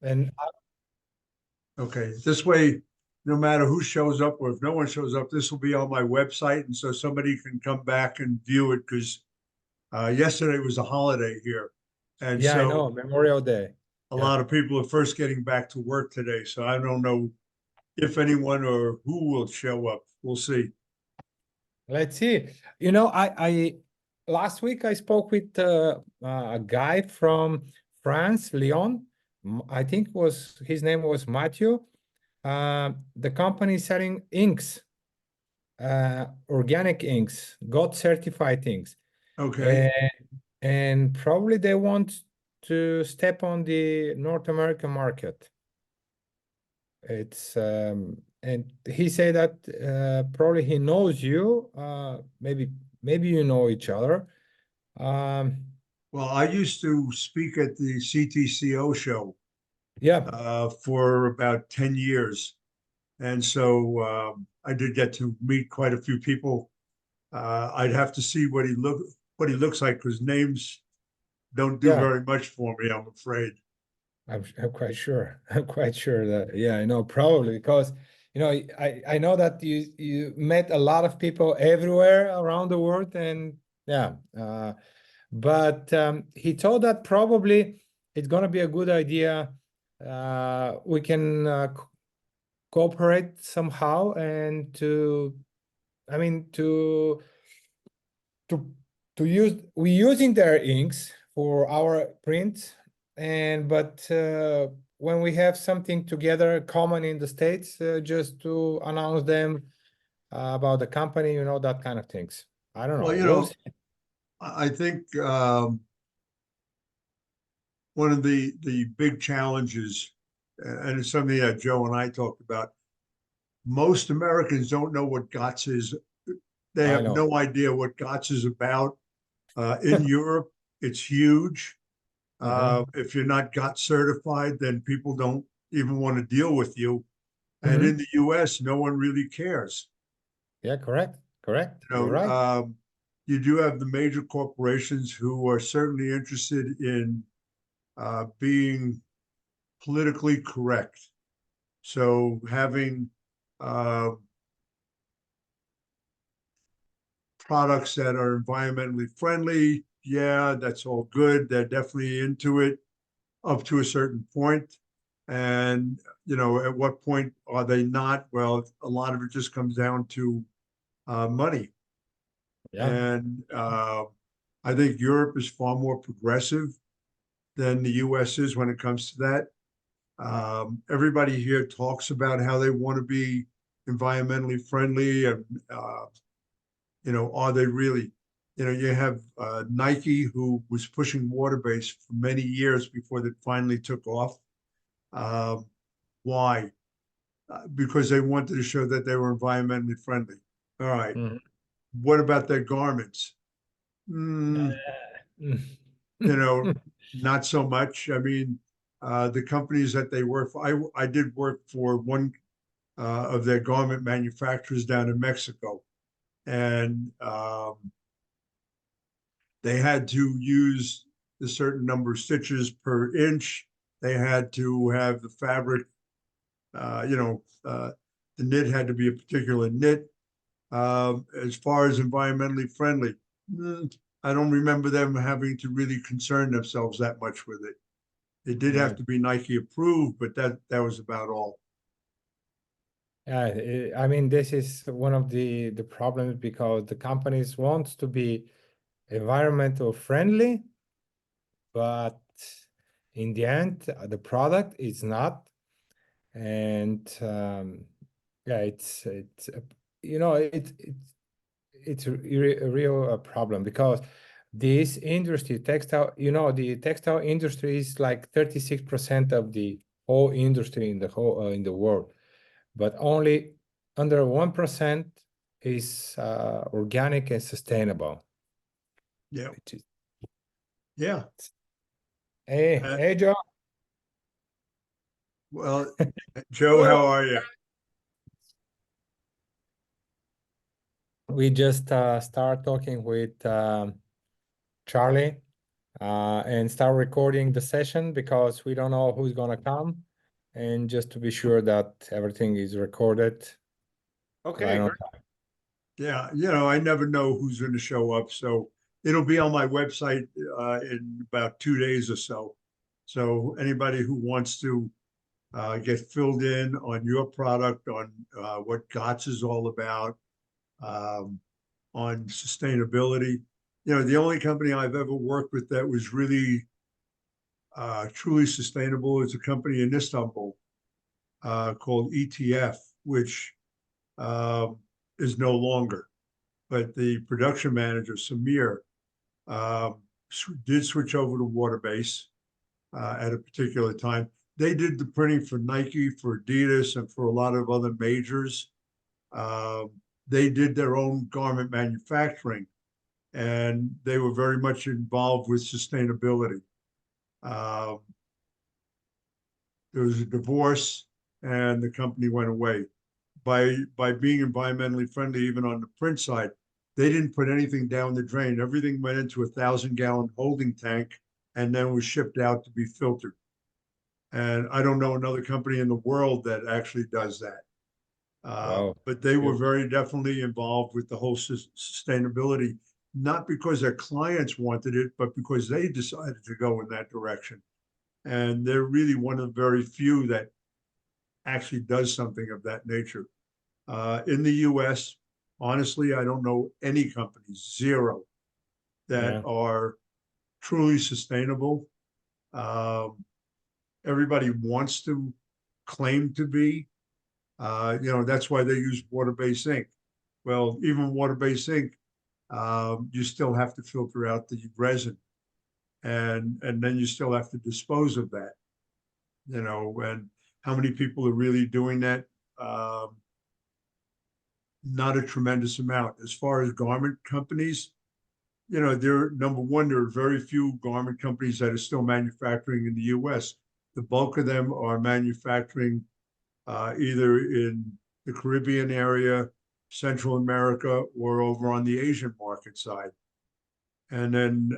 And Okay, this way, no matter who shows up or if no one shows up, this will be on my website, and so somebody can come back and view it because yesterday was a holiday here, and yeah, I so know, Memorial Day. a Yeah. lot of people are first getting back to work today. So I don't know if anyone or who will show up. We'll see. Let's see. I last week I spoke with a guy from France, Lyon. I think was his name was Matthew. The company is selling inks, organic inks, God certified inks, Okay. and probably they want to step on the North American market. It's and he said that probably he knows you. Maybe you know each other. Um, Well, I used to speak at the CTCO show yeah, for about 10 years. And so I did get to meet quite a few people. I'd have to see what he looks like because names don't do yeah. very much for me, I'm afraid. I'm quite sure. I'm quite sure that yeah, I know probably because I know that you met a lot of people everywhere around the world and yeah. But he told that probably it's gonna be a good idea. We can cooperate somehow and I mean to we using their inks for our print and but when we have something together common in the States, just to announce them about the company, that kind of things. I don't Well, know. We'll see. I think one of the big challenges, and it's something that Joe and I talked about. Most Americans don't know what GOTS is. They I have know. no idea what GOTS is about. In Europe, it's huge. Hmm. If you're not GOTS certified, then people don't even want to deal with you. And in Hmm. the US, no one really cares. Yeah, correct, You you're know, right. you do have the major corporations who are certainly interested in being politically correct. So having uh, products that are environmentally friendly, yeah, that's all good. They're definitely into it up to a certain point. And, at what point are they not? Well, a lot of it just comes down to money. Yeah. And I think Europe is far more progressive than the US is when it comes to that. Everybody here talks about how they want to be environmentally friendly and are they really? You have Nike, who was pushing water-based for many years before that finally took off. Um, why? Because they wanted to show that they were environmentally friendly. All right. Mhm. What about their garments? Mm, you know, not so much. I mean, the companies that they work for, I did work for one of their garment manufacturers down in Mexico, and they had to use a certain number of stitches per inch. They had to have the fabric, the knit had to be a particular knit. As far as environmentally friendly, I don't remember them having to really concern themselves that much with it. It did have Yeah. to be Nike approved, but that was about all. Yeah, I mean, this is one of the problems because the companies want to be environmental friendly, but in the end, the product is not. And yeah, it's a real problem because this industry, textile, the textile industry is like 36% of the whole industry in the world, but only under 1% is organic and sustainable. Yeah, Which is, yeah. Uh, hey, Joe. well, Joe, Hello. how are you? We just start talking with Charlie. and start recording the session because we don't know who's gonna come, and just to be sure that everything is recorded. Okay, I don't. great. Yeah, I never know who's going to show up, so it'll be on my website in about 2 days or so. So anybody who wants to get filled in on your product, on what GOTS is all about, on sustainability. The only company I've ever worked with that was really truly sustainable is a company in Istanbul called ETF, which is no longer. But the production manager, Samir, did switch over to water-based at a particular time. They did the printing for Nike, for Adidas, and for a lot of other majors. They did their own garment manufacturing, and they were very much involved with sustainability. There was a divorce, and the company went away. By being environmentally friendly, even on the print side, they didn't put anything down the drain. Everything went into a 1,000-gallon holding tank and then was shipped out to be filtered. And I don't know another company in the world that actually does that. Wow. But they were very definitely involved with the whole sustainability, not because their clients wanted it, but because they decided to go in that direction. And they're really one of the very few that actually does something of that nature. In the US, honestly, I don't know any companies, zero, that are truly sustainable. Everybody wants to claim to be. That's why they use water-based ink. Well, even water-based ink, you still have to filter out the resin, and then you still have to dispose of that. And how many people are really doing that? Not a tremendous amount. As far as garment companies, there number one, there are very few garment companies that are still manufacturing in the US. The bulk of them are manufacturing either in the Caribbean area, Central America, or over on the Asian market side. And then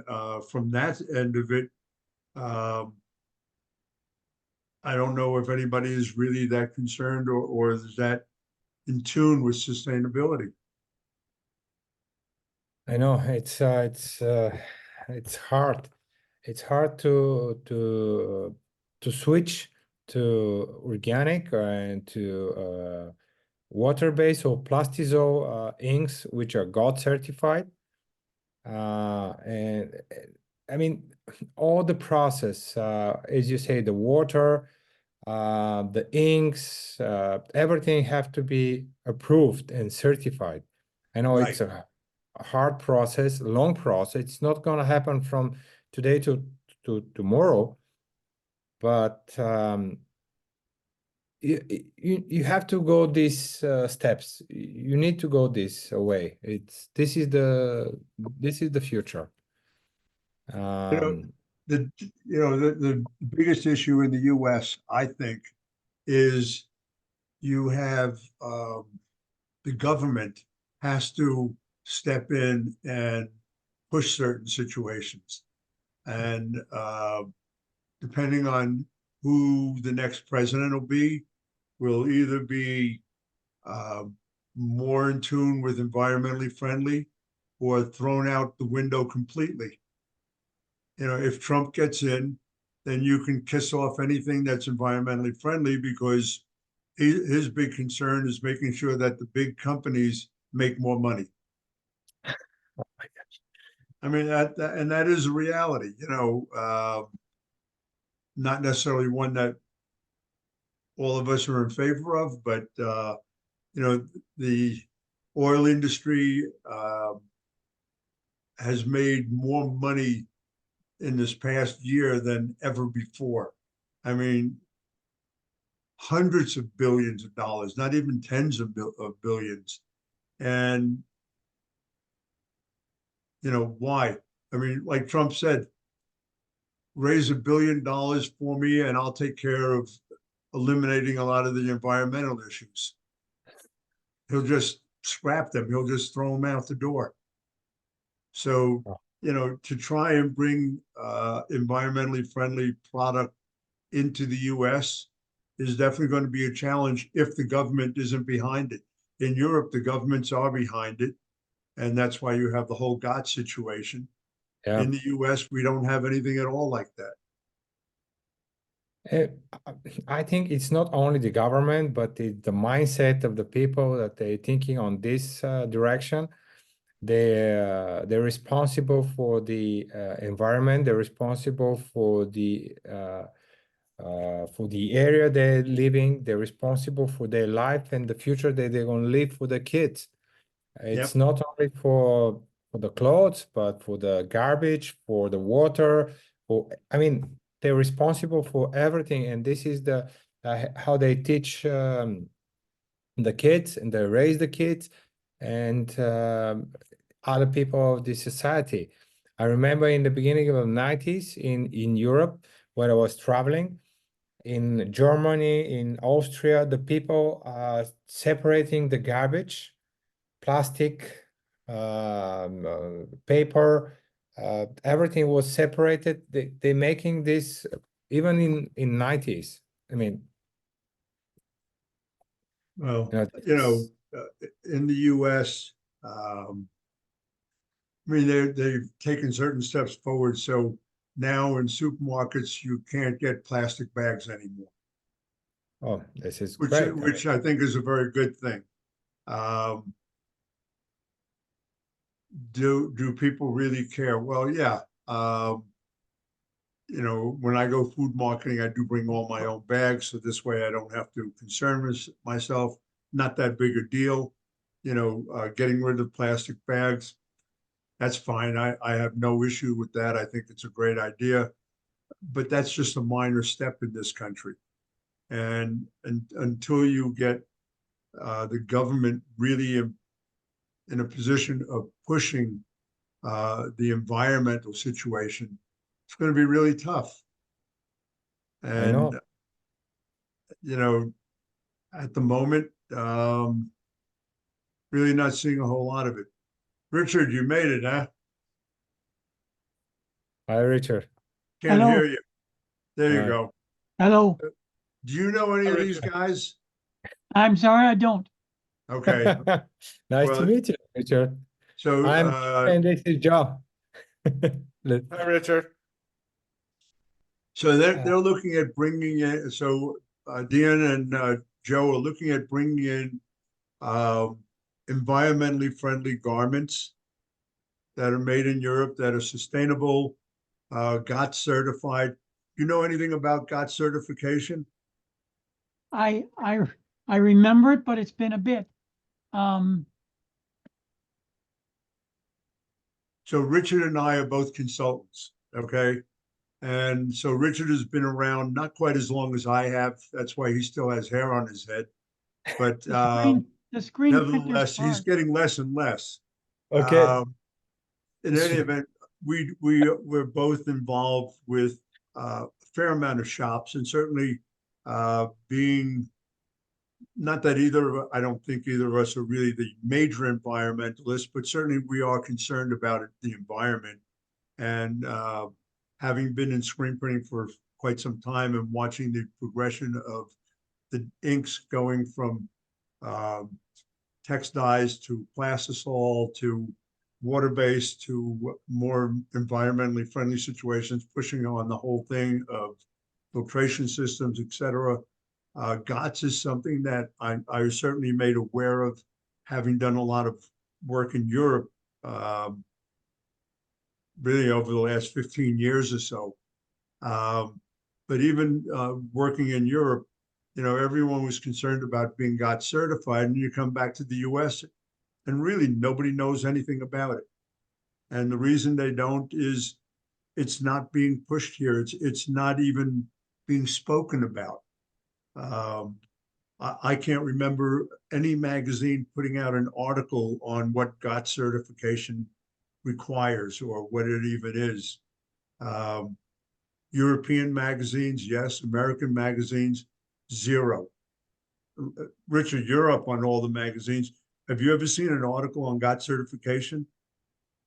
from that end of it, I don't know if anybody is really that concerned or is that in tune with sustainability. I know it's hard. It's hard to switch to organic and to water-based or plastizo inks, which are God certified. And I mean, all the process, as you say, the water, the inks, everything have to be approved and certified. I know Right. it's a hard process, long process. It's not going to happen from today to tomorrow, but you have to go these steps. You need to go this way. This is the future. The biggest issue in the US, I think, is you have the government has to step in and push certain situations. And depending on who the next president will either be more in tune with environmentally friendly or thrown out the window completely. If Trump gets in, then you can kiss off anything that's environmentally friendly because his big concern is making sure that the big companies make more money. Oh my gosh. I mean, that is a reality, not necessarily one that all of us are in favor of, but, the oil industry has made more money in this past year than ever before. I mean, hundreds of billions of dollars, not even tens of billions. And, why? I mean, like Trump said, raise $1 billion for me and I'll take care of eliminating a lot of the environmental issues. He'll just scrap them. He'll just throw them out the door. So to try and bring environmentally friendly product into the US is definitely going to be a challenge if the government isn't behind it. In Europe, the governments are behind it, and that's why you have the whole GOT situation. Yeah. In the US, we don't have anything at all like that. Uh, I think it's not only the government, but the mindset of the people that they're thinking on this direction. They're responsible for the environment. They're responsible for the area they're living. They're responsible for their life and the future that they're going to live for the kids. It's Yep. not only for the clothes, but for the garbage, for the water. I mean, they're responsible for everything, and this is the how they teach the kids, and they raise the kids, and other people of the society. I remember in the beginning of the 90s in Europe, when I was traveling in Germany, in Austria, the people are separating the garbage, plastic, paper, everything was separated. They're making this even in 90s. I mean, Well, it's- in the US, I mean, they've taken certain steps forward. So now in supermarkets, you can't get plastic bags anymore, oh, this is which great. I mean, which I think is a very good thing. Um, do people really care? Well, yeah. When I go food marketing, I do bring all my own bags, so this way I don't have to concern myself. Not that big a deal. Getting rid of plastic bags, that's fine. I have no issue with that. I think it's a great idea, but that's just a minor step in this country. And until you get the government really in a position of pushing the environmental situation, it's going to be really tough. I And, know. at the moment, really not seeing a whole lot of it. Richard, you made it, huh? Hi, Richard. Can't Hello, hear you. There you Hi. go. hello. Do you know any Hi, of these Richard. guys? I'm sorry I don't. Okay. Nice to Well, meet you, Richard. so I'm and this is Joe. Hi, Richard. so they're looking at bringing in. So Deyan and Joe are looking at bringing in um, environmentally friendly garments that are made in Europe that are sustainable, GOT certified. You know anything about GOT certification? I I I remember it, but it's been a bit. Um, So Richard and I are both consultants, okay? And so Richard has been around not quite as long as I have. That's why he still has hair on his head. But the screen printer's nevertheless, he's part. getting less and less. Okay. In any event, we're both involved with a fair amount of shops, and certainly being not that I don't think either of us are really the major environmentalists, but certainly we are concerned about the environment. And having been in screen printing for quite some time and watching the progression of the inks going from text dyes to plastisol to water-based to more environmentally friendly situations, pushing on the whole thing of filtration systems, et cetera. GOTS is something that I was certainly made aware of, having done a lot of work in Europe, really over the last 15 years or so. But even working in Europe, everyone was concerned about being GOTS certified, and you come back to the US and really nobody knows anything about it. And the reason they don't is it's not being pushed here. It's not even being spoken about. I can't remember any magazine putting out an article on what GOTS certification requires or what it even is. European magazines, yes. American magazines, zero. Richard, you're up on all the magazines. Have you ever seen an article on GOTS certification?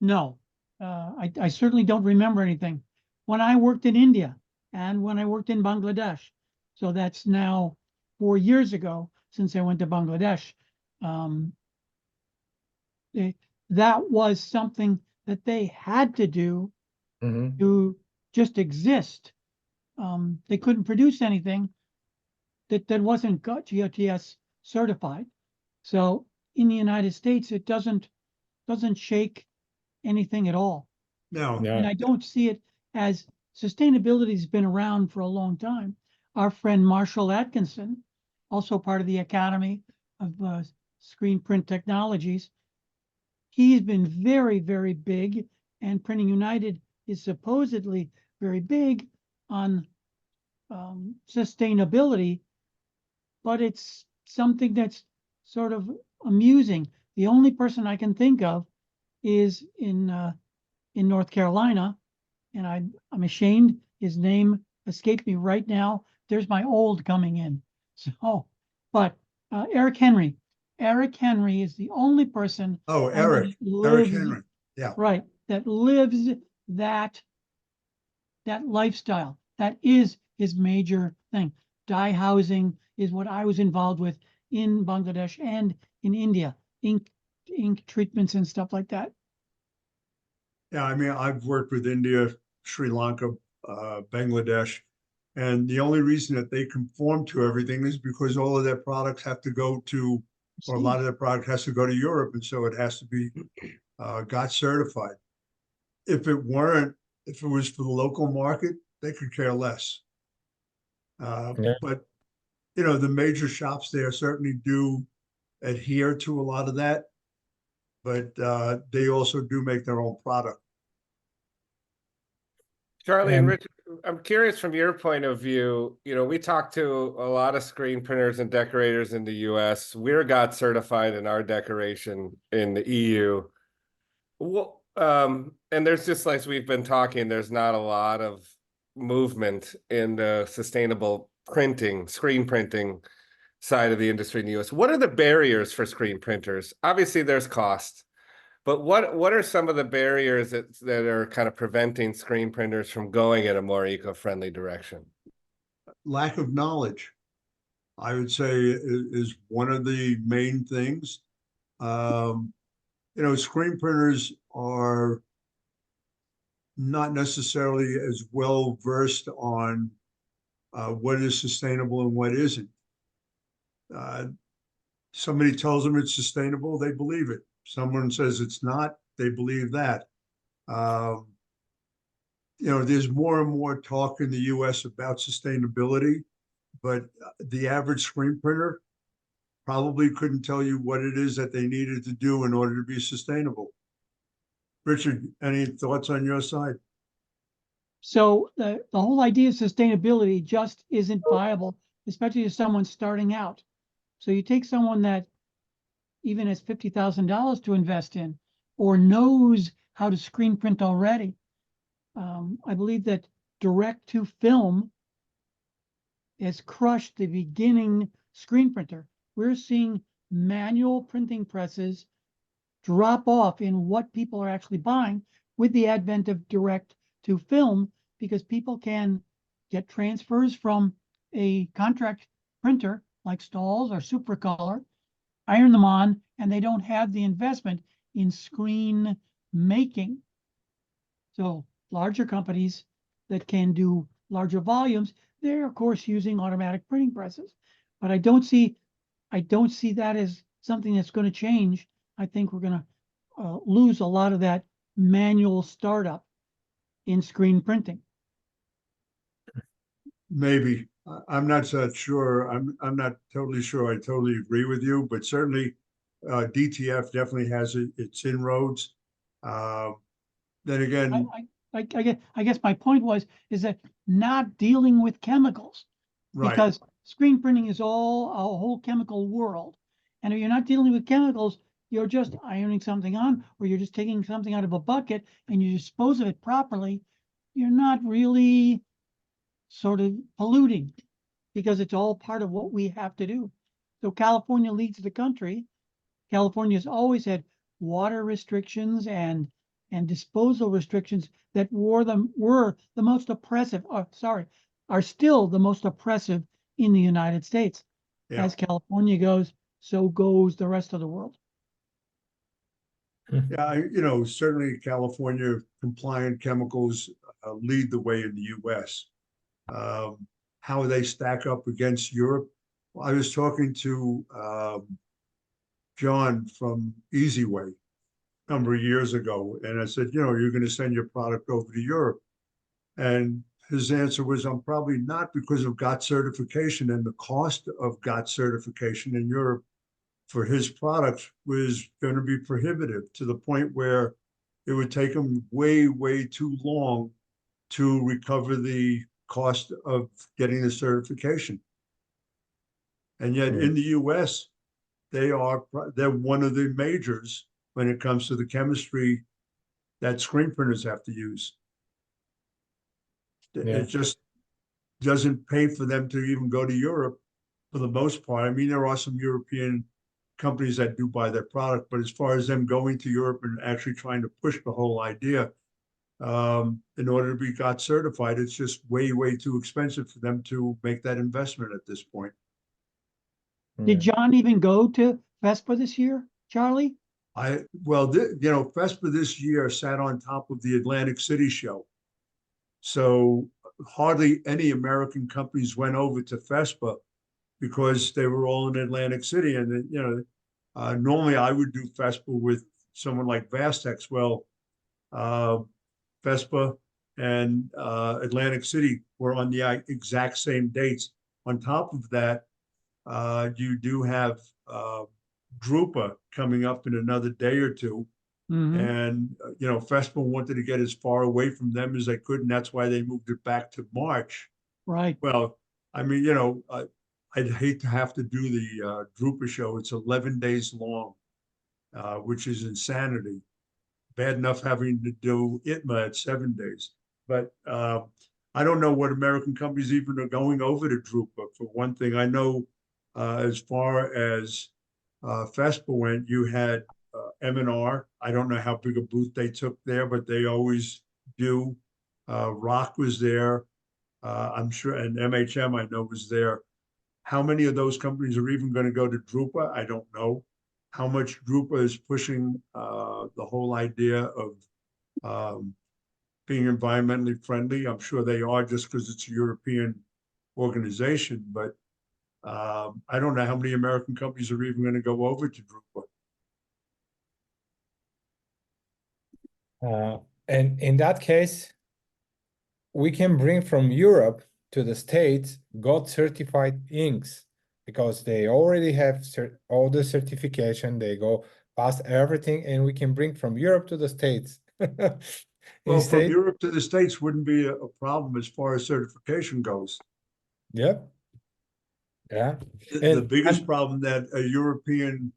No, I certainly don't remember anything. When I worked in India and when I worked in Bangladesh, so that's now 4 years ago since I went to Bangladesh. That was something that they had to do Mhm. to just exist. They couldn't produce anything that wasn't GOTS certified. So in the United States, it doesn't shake anything at all. No, And Yeah. I don't see it as sustainability has been around for a long time. Our friend Marshall Atkinson, also part of the Academy of Screen Print Technologies, he's been very, very big, and Printing United is supposedly very big on sustainability, but it's something that's sort of amusing. The only person I can think of is in North Carolina, and I'm ashamed his name escaped me right now. There's my old coming in. So, but Eric Henry. Eric Henry is the only person oh, I know that Eric lives, Henry, yeah. right, that lives that lifestyle. That is his major thing. Dye housing is what I was involved with in Bangladesh and in India. Ink treatments and stuff like that. Yeah, I mean, I've worked with India, Sri Lanka, Bangladesh, and the only reason that they conform to everything is because all of their products have to go to, or a lot of their product has to go to Europe, and so it has to be GOT certified. If it weren't, if it was for the local market, they could care less. Yeah. But you know, the major shops there certainly do adhere to a lot of that, but they also do make their own product. Charlie and And Richard, I'm curious from your point of view, we talked to a lot of screen printers and decorators in the US. We're GOT certified in our decoration in the EU. Well, and there's just like we've been talking, there's not a lot of movement in the sustainable printing, screen printing side of the industry in the US. What are the barriers for screen printers? Obviously, there's cost. But what are some of the barriers that are kind of preventing screen printers from going in a more eco-friendly direction? Lack of knowledge, I would say, is one of the main things. You know, screen printers are not necessarily as well versed on what is sustainable and what isn't. Somebody tells them it's sustainable, they believe it. Someone says it's not, they believe that. You know, there's more and more talk in the US about sustainability, but the average screen printer probably couldn't tell you what it is that they needed to do in order to be sustainable. Richard, any thoughts on your side? So the whole idea of sustainability just isn't viable, especially if someone's starting out. So you take someone that even has $50,000 to invest in or knows how to screen print already. I believe that direct to film has crushed the beginning screen printer. We're seeing manual printing presses drop off in what people are actually buying with the advent of direct to film, because people can get transfers from a contract printer like Stahl's or Supracolor, iron them on, and they don't have the investment in screen making. So larger companies that can do larger volumes, they're of course using automatic printing presses. But I don't see that as something that's going to change. I think we're going to lose a lot of that manual startup in screen printing. Maybe. I'm not so sure. I'm not totally sure. I totally agree with you, but certainly DTF definitely has its inroads. Then again, I guess my point is that not dealing with chemicals, right, because screen printing is all a whole chemical world. And if you're not dealing with chemicals, you're just ironing something on, or you're just taking something out of a bucket and you dispose of it properly. You're not really sort of polluting, because it's all part of what we have to do. So California leads the country. California's always had water restrictions and and disposal restrictions that were the most oppressive, are still the most oppressive in the United States. Yeah. As California goes, so goes the rest of the world. Yeah, you know, certainly California compliant chemicals lead the way in the US. How they stack up against Europe. Well, I was talking to John from Easyway a number of years ago, and I said, you know, you're going to send your product over to Europe. And his answer was, I'm probably not, because of GOT certification, and the cost of GOT certification in Europe for his products was going to be prohibitive, to the point where it would take him way, way too long to recover the cost of getting the certification. And yet in the US, they're one of the majors when it comes to the chemistry that screen printers have to use. Yeah. It just doesn't pay for them to even go to Europe for the most part. I mean, there are some European companies that do buy their product, but as far as them going to Europe and actually trying to push the whole idea, in order to be GOT certified, it's just way, way too expensive for them to make that investment at this point. Did John even go to FESPA this year, Charlie? Well, you know, FESPA this year sat on top of the Atlantic City show. So hardly any American companies went over to FESPA because they were all in Atlantic City. And, you know, normally I would do FESPA with someone like Vastex. Well, FESPA and Atlantic City were on the exact same dates. On top of that, you do have Drupa coming up in another day or two. And, you know, FESPA wanted to get as far away from them as they could, and that's why they moved it back to March. Right. Well, I mean, you know, I'd hate to have to do the Drupa show. It's 11 days long, which is insanity. Bad enough having to do ITMA at 7 days. But I don't know what American companies even are going over to Drupa. For one thing, I know as far as FESPA went, you had M&R. I don't know how big a booth they took there, but they always do. Rock was there. I'm sure, and MHM I know was there. How many of those companies are even going to go to Drupa? I don't know. How much Drupa is pushing the whole idea of being environmentally friendly? I'm sure they are, just because it's a European organization, but I don't know how many American companies are even going to go over to Drupa. And in that case, we can bring from Europe to the States GOT certified inks, because they already have all the certification. They go past everything, and we can bring from Europe to the States. Well, from Europe to the States wouldn't be a problem as far as certification goes. Yep. Yeah. The biggest problem that a European,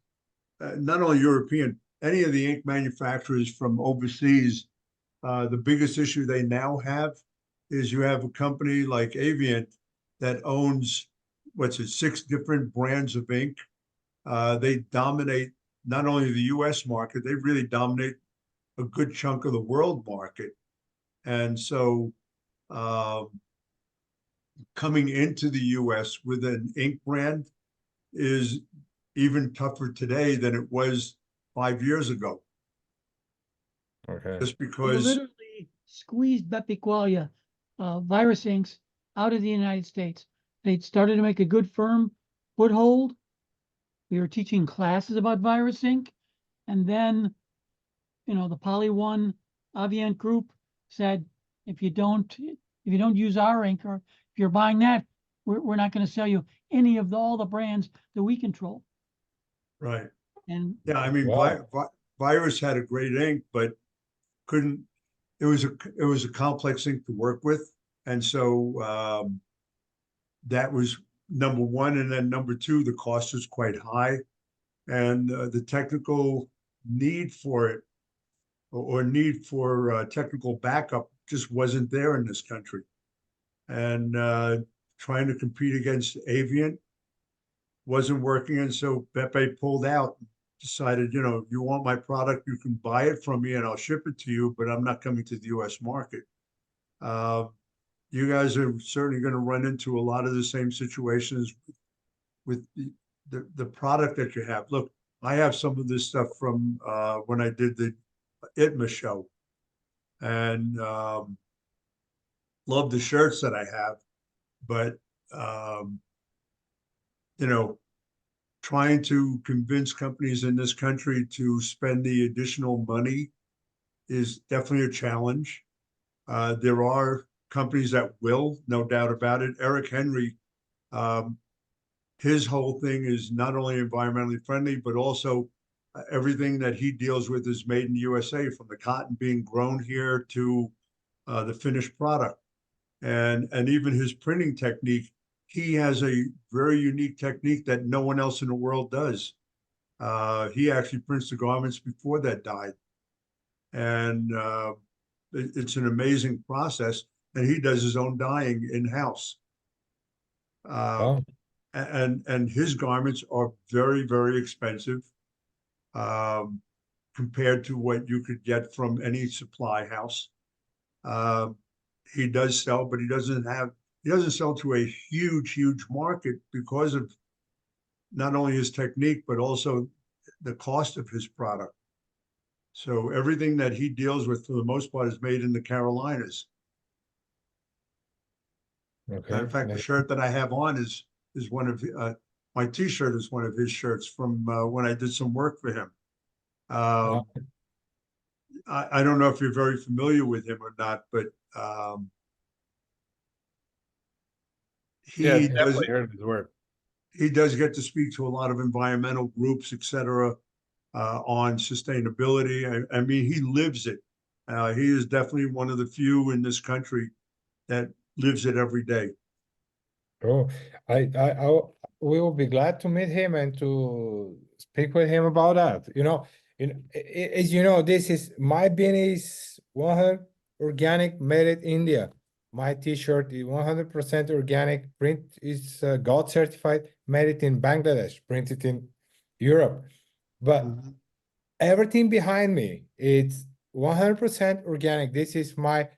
not only European, any of the ink manufacturers from overseas, the biggest issue they now have is you have a company like Avient that owns, 6 different brands of ink. They dominate not only the US market, they really dominate a good chunk of the world market. And so coming into the US with an ink brand is even tougher today than it was 5 years ago. Okay. Just They because, literally squeezed Bepi Qualia virus inks out of the United States. They started to make a good firm foothold. We were teaching classes about virus ink, and then, you know, the Poly One Avient group said, if you don't use our ink, or if you're buying that, we're not going to sell you any of all the brands that we control. right. And Yeah, I mean, Wow. Virus had a great ink, but it was a complex ink to work with. And so that was number one. And then number two, the cost was quite high. And the technical need for it, or need for technical backup, just wasn't there in this country. And trying to compete against Avient wasn't working. And so Beppe pulled out. decided, you know, if you want my product, you can buy it from me and I'll ship it to you, but I'm not coming to the US market. You guys are certainly going to run into a lot of the same situations with the product that you have. Look, I have some of this stuff from when I did the ITMA show, and love the shirts that I have, but you know, trying to convince companies in this country to spend the additional money is definitely a challenge. There are companies that will, no doubt about it. Eric Henry, his whole thing is not only environmentally friendly, but also everything that he deals with is made in the USA, from the cotton being grown here to the finished product. And even his printing technique, he has a very unique technique that no one else in the world does. He actually prints the garments before they're dyed. And it's an amazing process. And he does his own dyeing in-house. Oh, And his garments are very, very expensive compared to what you could get from any supply house. He does sell, but he doesn't sell to a huge market because of not only his technique, but also the cost of his product. So everything that he deals with, for the most part, is made in the Carolinas. okay. Matter of fact, the shirt that I have on is one of my T-shirt is one of his shirts from when I did some work for him. I don't know if you're very familiar with him or not, but Yeah, he does definitely heard of his work. he does get to speak to a lot of environmental groups, et cetera, on sustainability. I mean, he lives it. He is definitely one of the few in this country that lives it every day. Oh, we will be glad to meet him and to speak with him about that. As you know, this is my beanie is 100 organic, made in India. My T-shirt is 100% organic. Print is God certified, made it in Bangladesh, printed in Europe. But everything behind me, it's 100% organic. This is my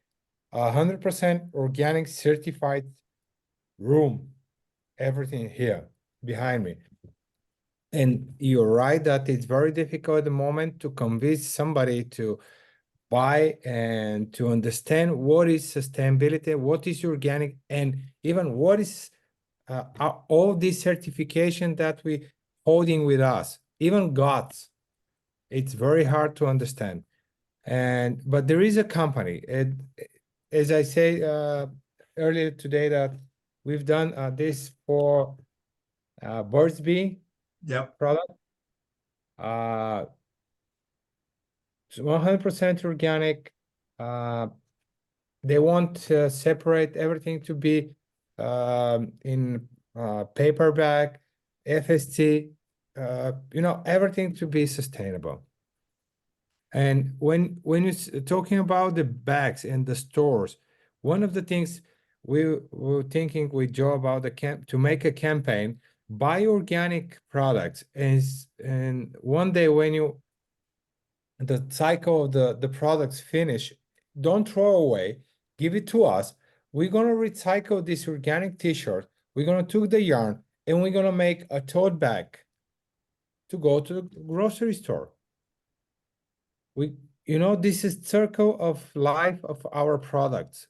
100% organic certified room, everything here behind me. And you're right that it's very difficult at the moment to convince somebody to buy and to understand what is sustainability, what is organic, and even what is all this certification that we holding with us, even God's. It's very hard to understand. But there is a company, as I say earlier today, that we've done this for Burt's Bee Yep. product. It's 100% organic. They want to separate everything to be in paper bag, FST, everything to be sustainable. And when you're talking about the bags and the stores, one of the things we were thinking with Joe about to make a campaign, buy organic products, and one day when the cycle of the products finish, don't throw away, give it to us. We're gonna recycle this organic T-shirt. We're gonna take the yarn and we're gonna make a tote bag to go to the grocery store. This is circle of life of our products.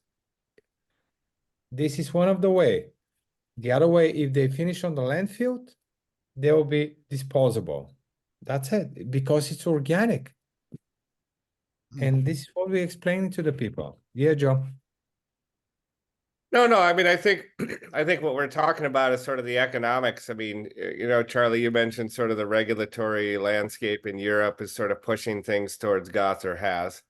This is one of the way. The other way, if they finish on the landfill, they will be disposable. That's it, because it's organic. And this is what we explain to the people. Yeah, Joe. No, I mean, I think what we're talking about is sort of the economics. I mean, Charlie, you mentioned sort of the regulatory landscape in Europe is sort of pushing things towards GOTS or has.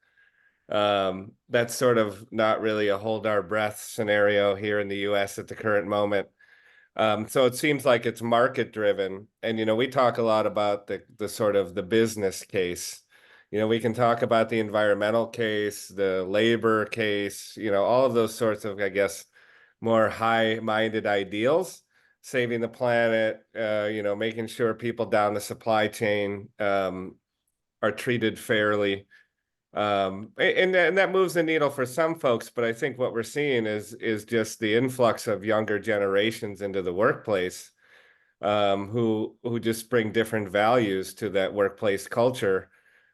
That's sort of not really a hold our breath scenario here in the US at the current moment. So it seems like it's market driven. And, we talk a lot about the sort of the business case. We can talk about the environmental case, the labor case, all of those sorts of, I guess, more high-minded ideals. saving the planet, you know, making sure people down the supply chain are treated fairly. And that moves the needle for some folks, but I think what we're seeing is just the influx of younger generations into the workplace, who just bring different values to that workplace culture.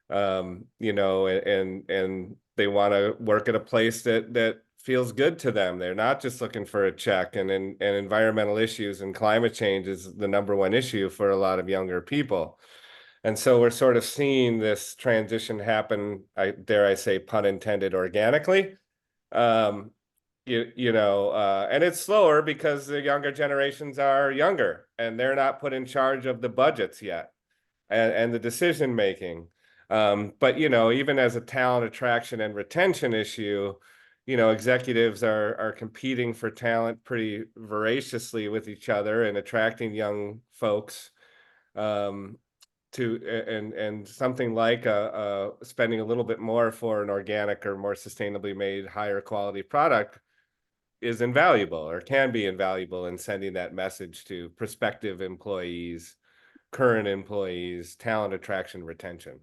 You know, and they want to work at a place that feels good to them. They're not just looking for a check, and environmental issues and climate change is the #1 issue for a lot of younger people. And so we're sort of seeing this transition happen, dare I say, pun intended, organically. You know, and it's slower because the younger generations are younger and they're not put in charge of the budgets yet and the decision making. But, you know, even as a talent attraction and retention issue, you know, executives are competing for talent pretty voraciously with each other and attracting young folks. And something like spending a little bit more for an organic or more sustainably made higher quality product is invaluable, or can be invaluable, in sending that message to prospective employees, current employees, talent attraction, retention.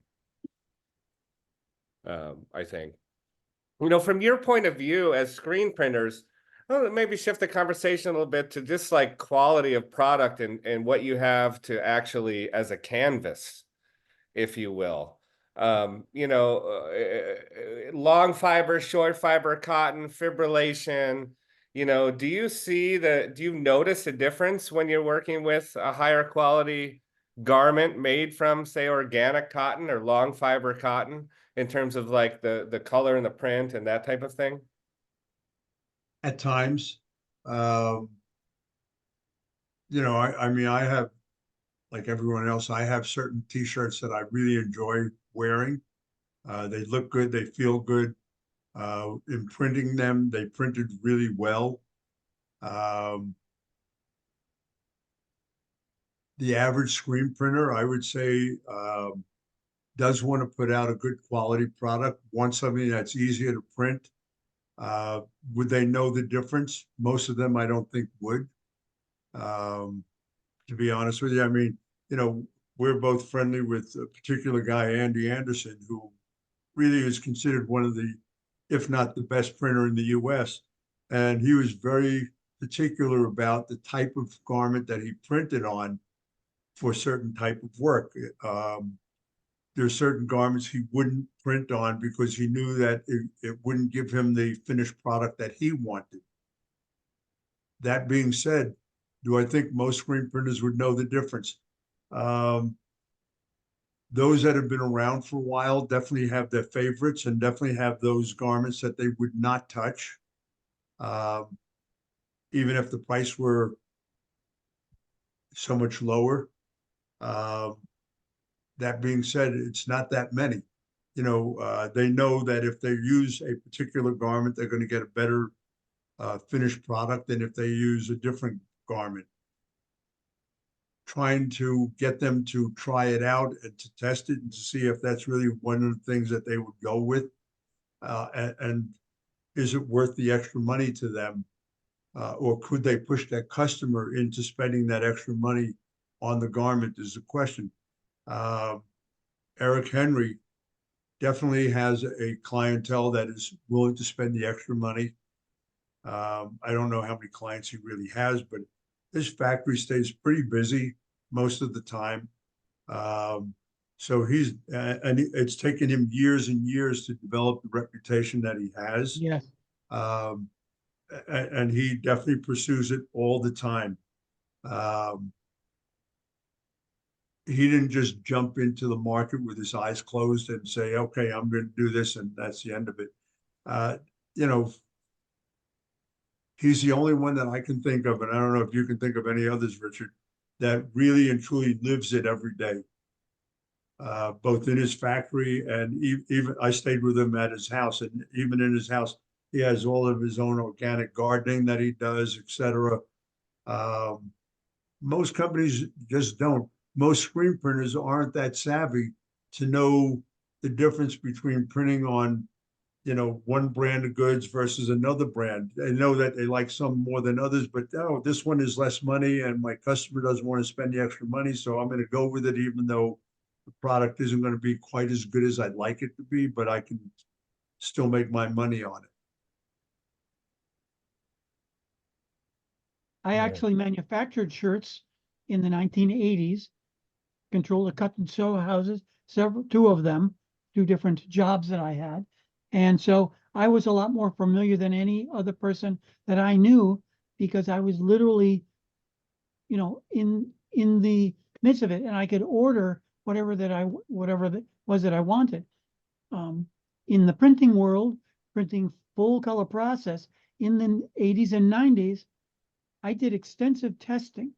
I think, you know, from your point of view as screen printers, well, maybe shift the conversation a little bit to just like quality of product and what you have to actually as a canvas, if you will. You know, long fiber, short fiber cotton, fibrillation, you know, do you notice a difference when you're working with a higher quality garment made from, say, organic cotton or long fiber cotton, in terms of like the color and the print and that type of thing? At times, you know, I mean, I have, like everyone else, I have certain t-shirts that I really enjoy wearing. They look good, they feel good. In printing them, they printed really well. The average screen printer, I would say, does want to put out a good quality product, wants something that's easier to print. Would they know the difference? Most of them, I don't think would. To be honest with you, I mean, you know, we're both friendly with a particular guy, Andy Anderson, who really is considered one of the, if not the best printer in the US. And he was very particular about the type of garment that he printed on for certain type of work. There are certain garments he wouldn't print on because he knew that it wouldn't give him the finished product that he wanted. That being said, do I think most screen printers would know the difference? Those that have been around for a while definitely have their favorites and definitely have those garments that they would not touch, even if the price were so much lower. That being said, it's not that many. You know, they know that if they use a particular garment, they're going to get a better finished product than if they use a different garment. Trying to get them to try it out and to test it and to see if that's really one of the things that they would go with. And is it worth the extra money to them? Or could they push that customer into spending that extra money on the garment is the question. Eric Henry definitely has a clientele that is willing to spend the extra money. I don't know how many clients he really has, but his factory stays pretty busy most of the time. So he's, and it's taken him years and years to develop the reputation that he has. Yes. And he definitely pursues it all the time. He didn't just jump into the market with his eyes closed and say, okay, I'm going to do this, and that's the end of it. You know, he's the only one that I can think of, and I don't know if you can think of any others, Richard, that really and truly lives it every day, both in his factory and even I stayed with him at his house, and even in his house, he has all of his own organic gardening that he does, etc. Most companies just don't. Most screen printers aren't that savvy to know the difference between printing on one brand of goods versus another brand. I know that they like some more than others, but oh, this one is less money and my customer doesn't want to spend the extra money, so I'm going to go with it even though the product isn't going to be quite as good as I'd like it to be, but I can still make my money on it. I Yeah. actually manufactured shirts in the 1980s, controlled the cut and sew houses, two of them, two different jobs that I had. And so I was a lot more familiar than any other person that I knew, because I was literally, in the midst of it, and I could order whatever that was that I wanted. In the printing world, printing full color process in the 80s and 90s, I did extensive testing.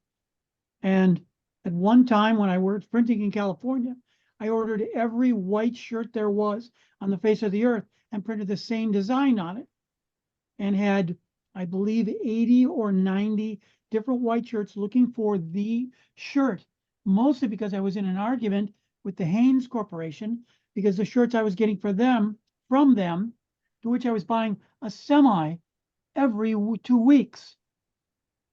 And at one time when I worked printing in California, I ordered every white shirt there was on the face of the earth and printed the same design on it, and had, I believe, 80 or 90 different white shirts looking for the shirt, mostly because I was in an argument with the Hanes Corporation, because the shirts I was getting from them, to which I was buying a semi every 2 weeks.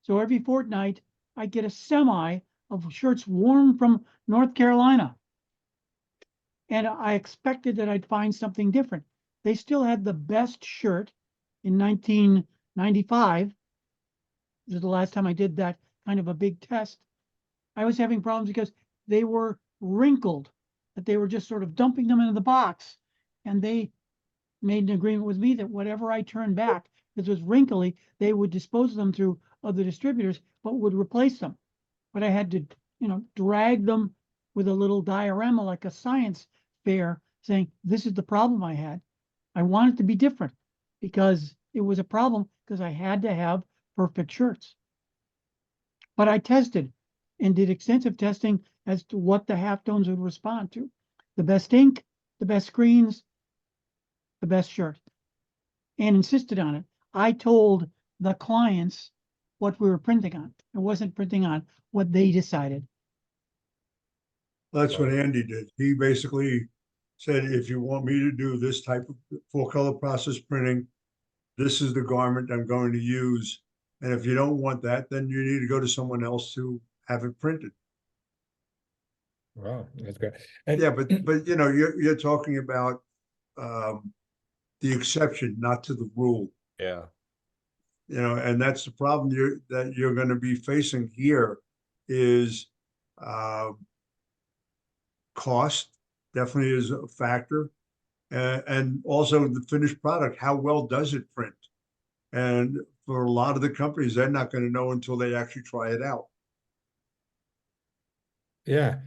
So every fortnight, I get a semi of shirts worn from North Carolina. And I expected that I'd find something different. They still had the best shirt in 1995. This is the last time I did that kind of a big test. I was having problems because they were wrinkled, that they were just sort of dumping them into the box. And they made an agreement with me that whatever I turned back, this was wrinkly, they would dispose of them through other distributors, but would replace them. But I had to, drag them with a little diorama, like a science fair, saying, this is the problem I had. I want it to be different, because it was a problem, because I had to have perfect shirts. But I tested and did extensive testing as to what the halftones would respond to. The best ink, the best screens, the best shirt, and insisted on it. I told the clients what we were printing on. I wasn't printing on what they decided. That's what Andy did. He basically said, if you want me to do this type of full color process printing, this is the garment I'm going to use. And if you don't want that, then you need to go to someone else to have it printed. Wow, that's great. And Yeah, but you're talking about the exception, not to the rule. Yeah. And that's the problem that you're going to be facing here is cost definitely is a factor. And also the finished product, how well does it print? And for a lot of the companies, they're not going to know until they actually try it out. yeah,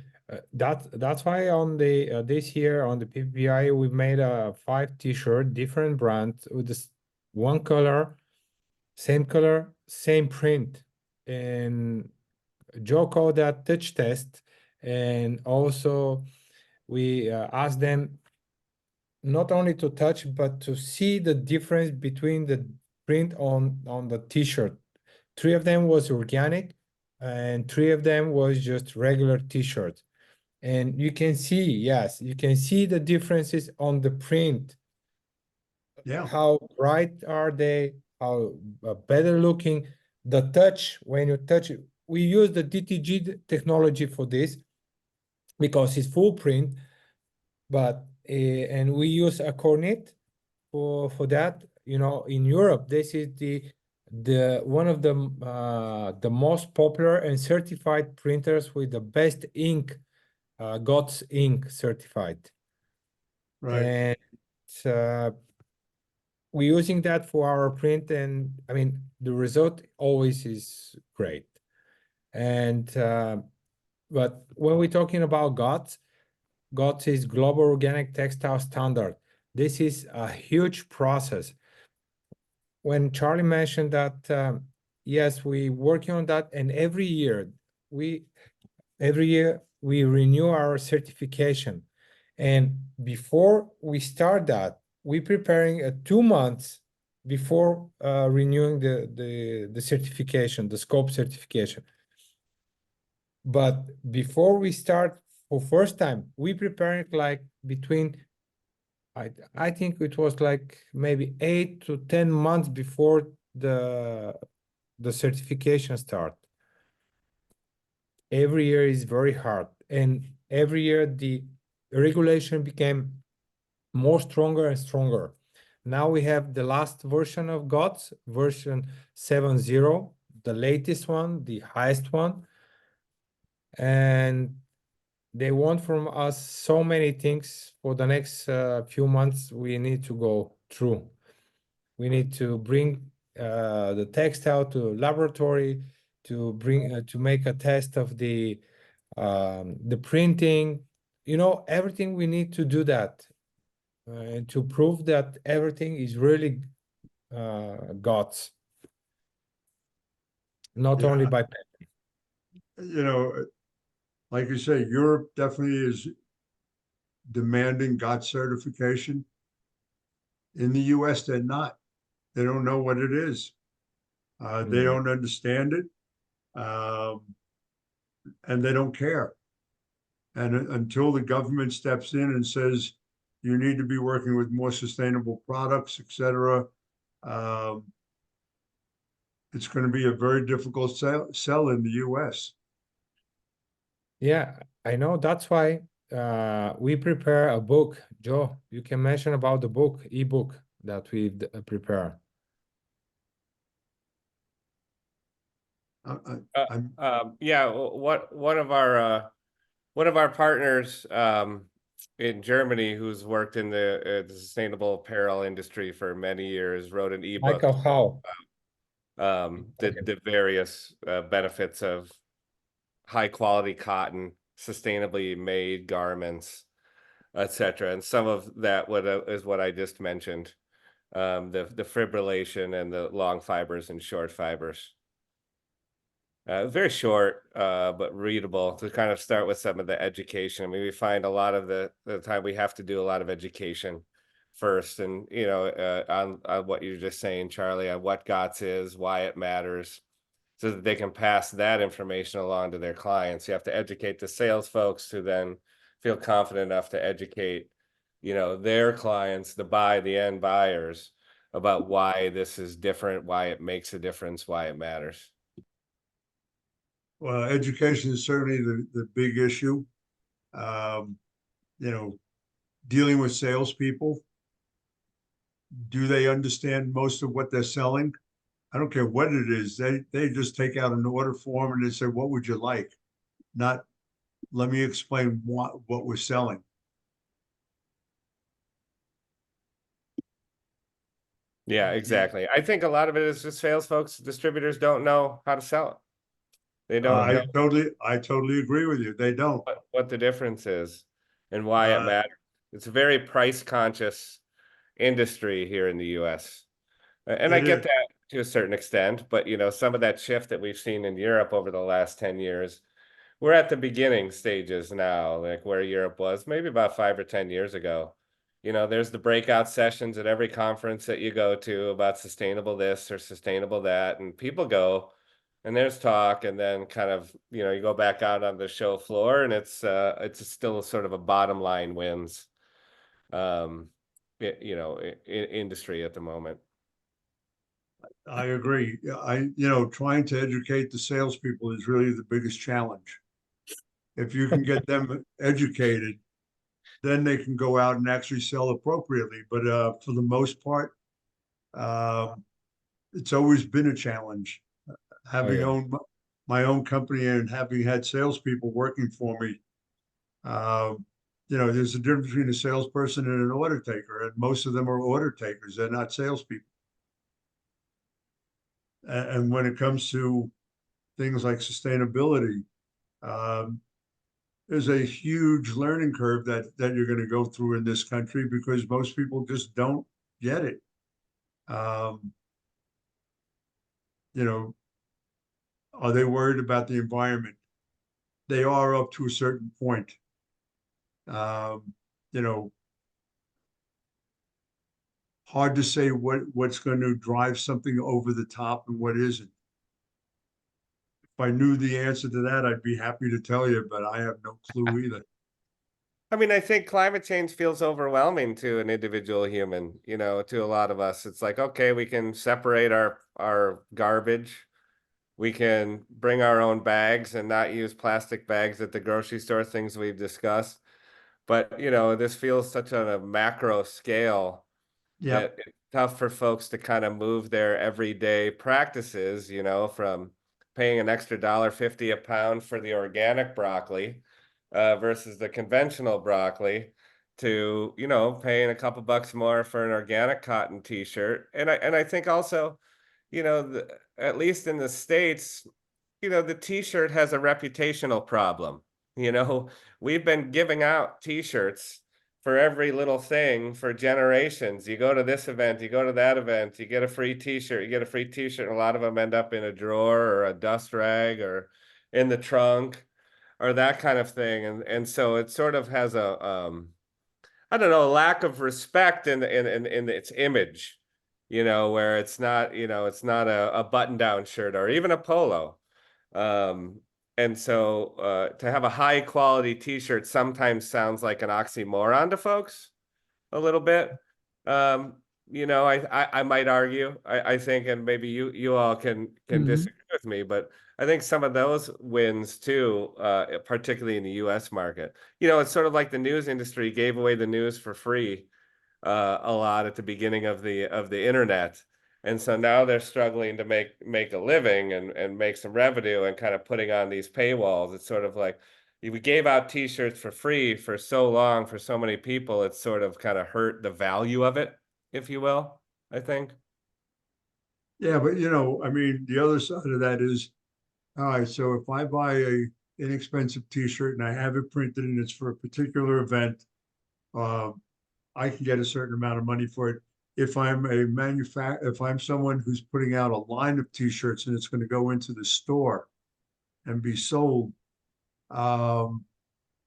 that's why on the this year on the PPI we made a 5 t-shirt, different brand with this one color, same print, and Joe called that touch test, and also we asked them not only to touch but to see the difference between the print on the t-shirt. 3 of them was organic and 3 of them was just regular t-shirt. And you can see, yes, you can see the differences on the print. Yeah. How bright are they? How better looking? The touch, when you touch it, we use the DTG technology for this because it's full print, but and we use a cornet for that. In Europe, this is the one of the most popular and certified printers with the best ink, GOTS ink certified. Right. And we're using that for our print, and I mean the result always is great. And but when we're talking about GOTS is Global Organic Textile Standard. This is a huge process. When Charlie mentioned that, yes, we working on that, and every year we renew our certification. And before we start that, we preparing 2 months before renewing the certification, the scope certification. But before we start for first time, we preparing like between I think it was like maybe 8 to 10 months before the certification start. Every year is very hard, and every year the regulation became more stronger and stronger. Now we have the last version of GOTS, version 7.0, the latest one, the highest one. And they want from us so many things for the next few months we need to go through. We need to bring the textile to laboratory, to bring to make a test of the printing, everything we need to do that. And to prove that everything is really GOTS, not only Yeah. by You know, like you say, Europe definitely is demanding GOTS certification. In the US, they're not. They don't know what it is. They don't understand it. And they don't care. And until the government steps in and says, you need to be working with more sustainable products, et cetera, it's going to be a very difficult sell in the US. Yeah, I know. That's why we prepare a book. Joe, you can mention about the book, ebook that we prepare. Yeah, one of our partners in Germany who's worked in the sustainable apparel industry for many years wrote an ebook. Michael Howe. The various benefits of high quality cotton, sustainably made garments, etc. And some of that is what I just mentioned, the fibrillation and the long fibers and short fibers. Very short, but readable to kind of start with some of the education. I mean, we find a lot of the time we have to do a lot of education first, and on what you're just saying, Charlie, on what GOTS is, why it matters, so that they can pass that information along to their clients. You have to educate the sales folks to then feel confident enough to educate, their clients, the end buyers, about why this is different, why it makes a difference, why it matters. Well, education is certainly the big issue. Dealing with salespeople, do they understand most of what they're selling? I don't care what it is. They just take out an order form and they say, what would you like? Not, let me explain what we're selling. Yeah, exactly. I think a lot of it is just sales folks, distributors don't know how to sell it. They don't know I totally agree with you. They don't. what the difference is and why it matters. It's a very price conscious industry here in the US. And I get that to a certain extent, but some of that shift that we've seen in Europe over the last 10 years, we're at the beginning stages now, like where Europe was maybe about 5 or 10 years ago. There's the breakout sessions at every conference that you go to about sustainable this or sustainable that, and people go and there's talk, and then kind of, you go back out on the show floor and it's still sort of a bottom line wins, industry at the moment. I agree. Trying to educate the salespeople is really the biggest challenge. If you can get them educated, then they can go out and actually sell appropriately. But for the most part, it's always been a challenge. Having owned my own company and having had salespeople working for me, there's a difference between a salesperson and an order taker, and most of them are order takers. They're not salespeople. And when it comes to things like sustainability, there's a huge learning curve that you're going to go through in this country because most people just don't get it. Are they worried about the environment? They are up to a certain point. Hard to say what's going to drive something over the top and what isn't. If I knew the answer to that, I'd be happy to tell you, but I have no clue either. I mean, I think climate change feels overwhelming to an individual human, you know, to a lot of us. It's like, okay, we can separate our garbage. We can bring our own bags and not use plastic bags at the grocery store, things we've discussed. But, you know, this feels such on a macro scale Yep. that it's tough for folks to kind of move their everyday practices, you know, from paying an extra $1.50 a pound for the organic broccoli versus the conventional broccoli to, you know, paying a couple bucks more for an organic cotton t-shirt. And I think also, you know, at least in the States, you know, the t-shirt has a reputational problem. You know, we've been giving out t-shirts for every little thing for generations. You go to this event, you go to that event, you get a free t-shirt, you get a free t-shirt, and a lot of them end up in a drawer or a dust rag or in the trunk or that kind of thing. And so it sort of has a I don't know, lack of respect in its image, you know, where it's not, you know, it's not a button-down shirt or even a polo. And so to have a high quality t-shirt sometimes sounds like an oxymoron to folks a little bit. Um, you know, I might argue, I think, and maybe you all can Mhm. disagree with me, but I think some of those wins too, particularly in the US market. You know, it's sort of like the news industry gave away the news for free a lot at the beginning of the internet. And so now they're struggling to make a living and make some revenue and kind of putting on these paywalls. It's sort of like we gave out t-shirts for free for so long for so many people, it's sort of kind of hurt the value of it, if you will, I think. Yeah, but you know, I mean, the other side of that is, all right, so if I buy a inexpensive t-shirt and I have it printed and it's for a particular event, uh, I can get a certain amount of money for it. If I'm someone who's putting out a line of t-shirts and it's going to go into the store and be sold, um,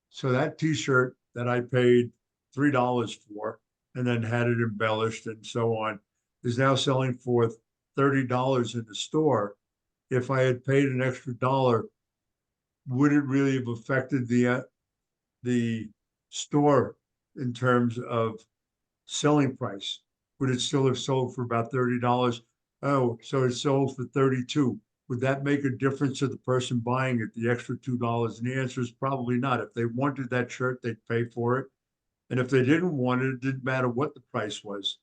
so that t-shirt that I paid $3 for and then had it embellished and so on is now selling for $30 in the store. If I had paid an extra dollar, would it really have affected the store in terms of selling price? Would it still have sold for about $30? Oh, so it sold for 32. Would that make a difference to the person buying it, the extra $2? And the answer is probably not. If they wanted that shirt, they'd pay for it. And if they didn't want it, it didn't matter what the price was.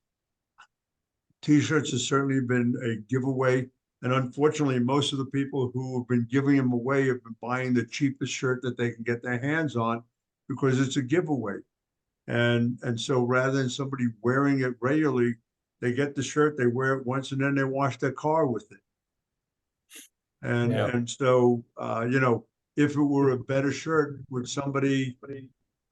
T-shirts has certainly been a giveaway. And unfortunately, most of the people who have been giving them away have been buying the cheapest shirt that they can get their hands on because it's a giveaway. And so rather than somebody wearing it regularly, they get the shirt, they wear it once, and then they wash their car with it. And Yeah. and so you know, if it were a better shirt, would somebody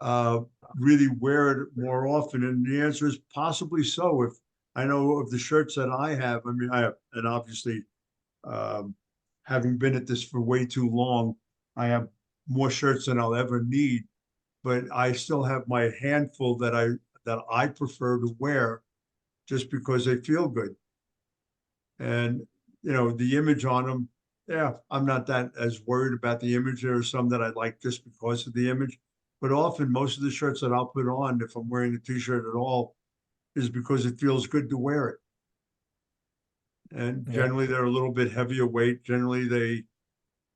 uh, really wear it more often? And the answer is possibly so. If I know of the shirts that I have, I mean, I have, and obviously, um, having been at this for way too long, I have more shirts than I'll ever need. But I still have my handful that I prefer to wear just because they feel good. And you know, the image on them, yeah, I'm not that as worried about the image. There are some that I like just because of the image. But often most of the shirts that I'll put on, if I'm wearing a t-shirt at all, is because it feels good to wear it. And Yeah. generally they're a little bit heavier weight. Generally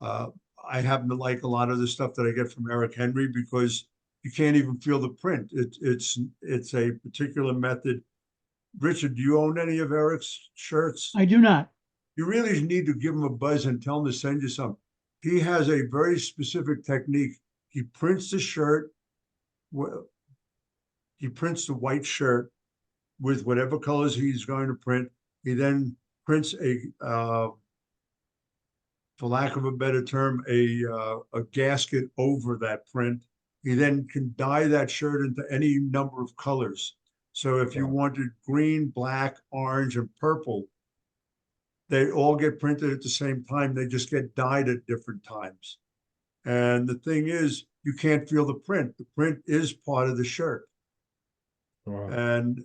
uh, I happen to like a lot of the stuff that I get from Eric Henry because you can't even feel the print. It's a particular method. Richard, do you own any of Eric's shirts? I do not. You really need to give him a buzz and tell him to send you some. He has a very specific technique. He prints the shirt. He prints the white shirt with whatever colors he's going to print. He then prints for lack of a better term, a gasket over that print. He then can dye that shirt into any number of colors. So if you wanted green, black, orange, and purple, they all get printed at the same time. They just get dyed at different times. And the thing is, you can't feel the print. The print is part of the shirt. Wow. And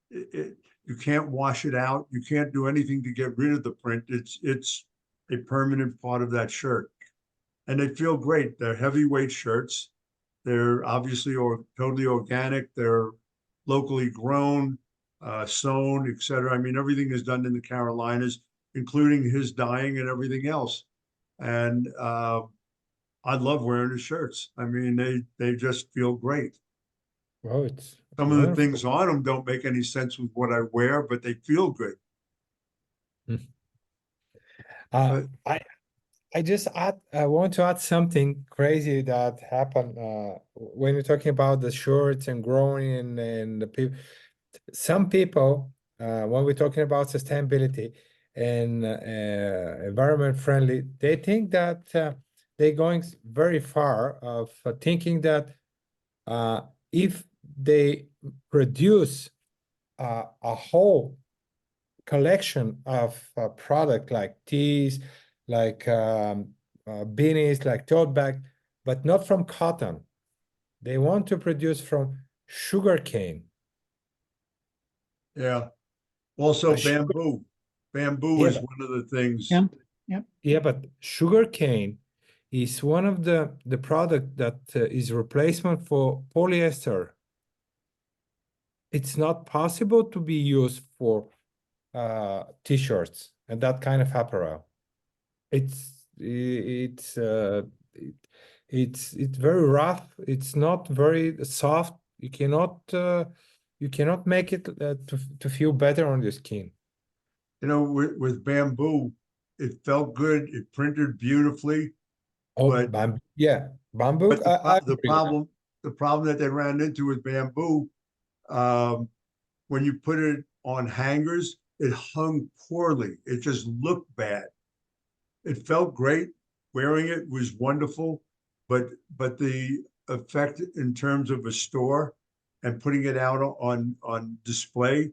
you can't wash it out. You can't do anything to get rid of the print. It's a permanent part of that shirt. And they feel great. They're heavyweight shirts. They're obviously totally organic. They're locally grown, sewn, etc. I mean, everything is done in the Carolinas, including his dyeing and everything else. And I love wearing his shirts. I mean, they just feel great. Well, it's Some of the wonderful. things on them don't make any sense with what I wear, but they feel good. Uh, But I want to add something crazy that happened when you're talking about the shorts and growing and the people. Some people, when we're talking about sustainability and environment friendly, they think that they're going very far of thinking that if they produce a whole collection of product like teas, like beanies, like tote bag, but not from cotton. They want to produce from sugar cane. yeah, also A sugar- bamboo. Bamboo Yeah, is one of the things. Hemp, yep. yeah, but sugar cane is one of the product that is replacement for polyester. It's not possible to be used for t-shirts and that kind of apparel. It's it's very rough. It's not very soft. You cannot make it to feel better on your skin. You know, with bamboo, it felt good. It printed beautifully, Oh, but yeah, bamboo. but I the agree. problem that they ran into with bamboo, um, when you put it on hangers, it hung poorly. It just looked bad. It felt great. Wearing it was wonderful, but the effect in terms of a store and putting it out on display,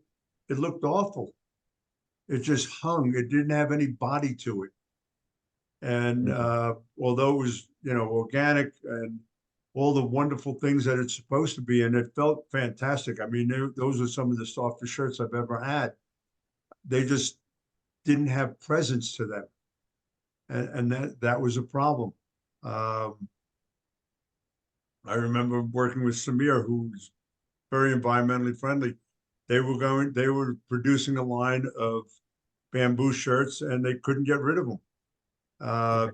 it looked awful. It just hung. It didn't have any body to it. And although it was, organic and all the wonderful things that it's supposed to be, and it felt fantastic. I mean, those are some of the softest shirts I've ever had. They just didn't have presence to them, and that was a problem. Um, I remember working with Samir, who's very environmentally friendly. They were producing a line of bamboo shirts, and they couldn't get rid of them. Uh,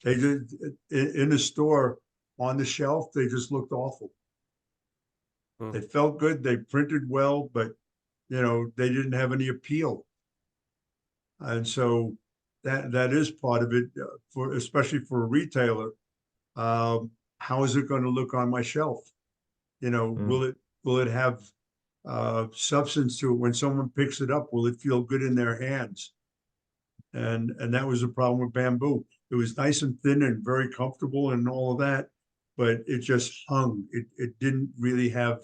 they did in the store on the shelf. They just looked awful. They felt good. They printed well, but they didn't have any appeal. And so that is part of it for especially for a retailer. How is it going to look on my shelf? Will it have substance to it when someone picks it up? Will it feel good in their hands? And that was a problem with bamboo. It was nice and thin and very comfortable and all of that, but it just hung. It didn't really have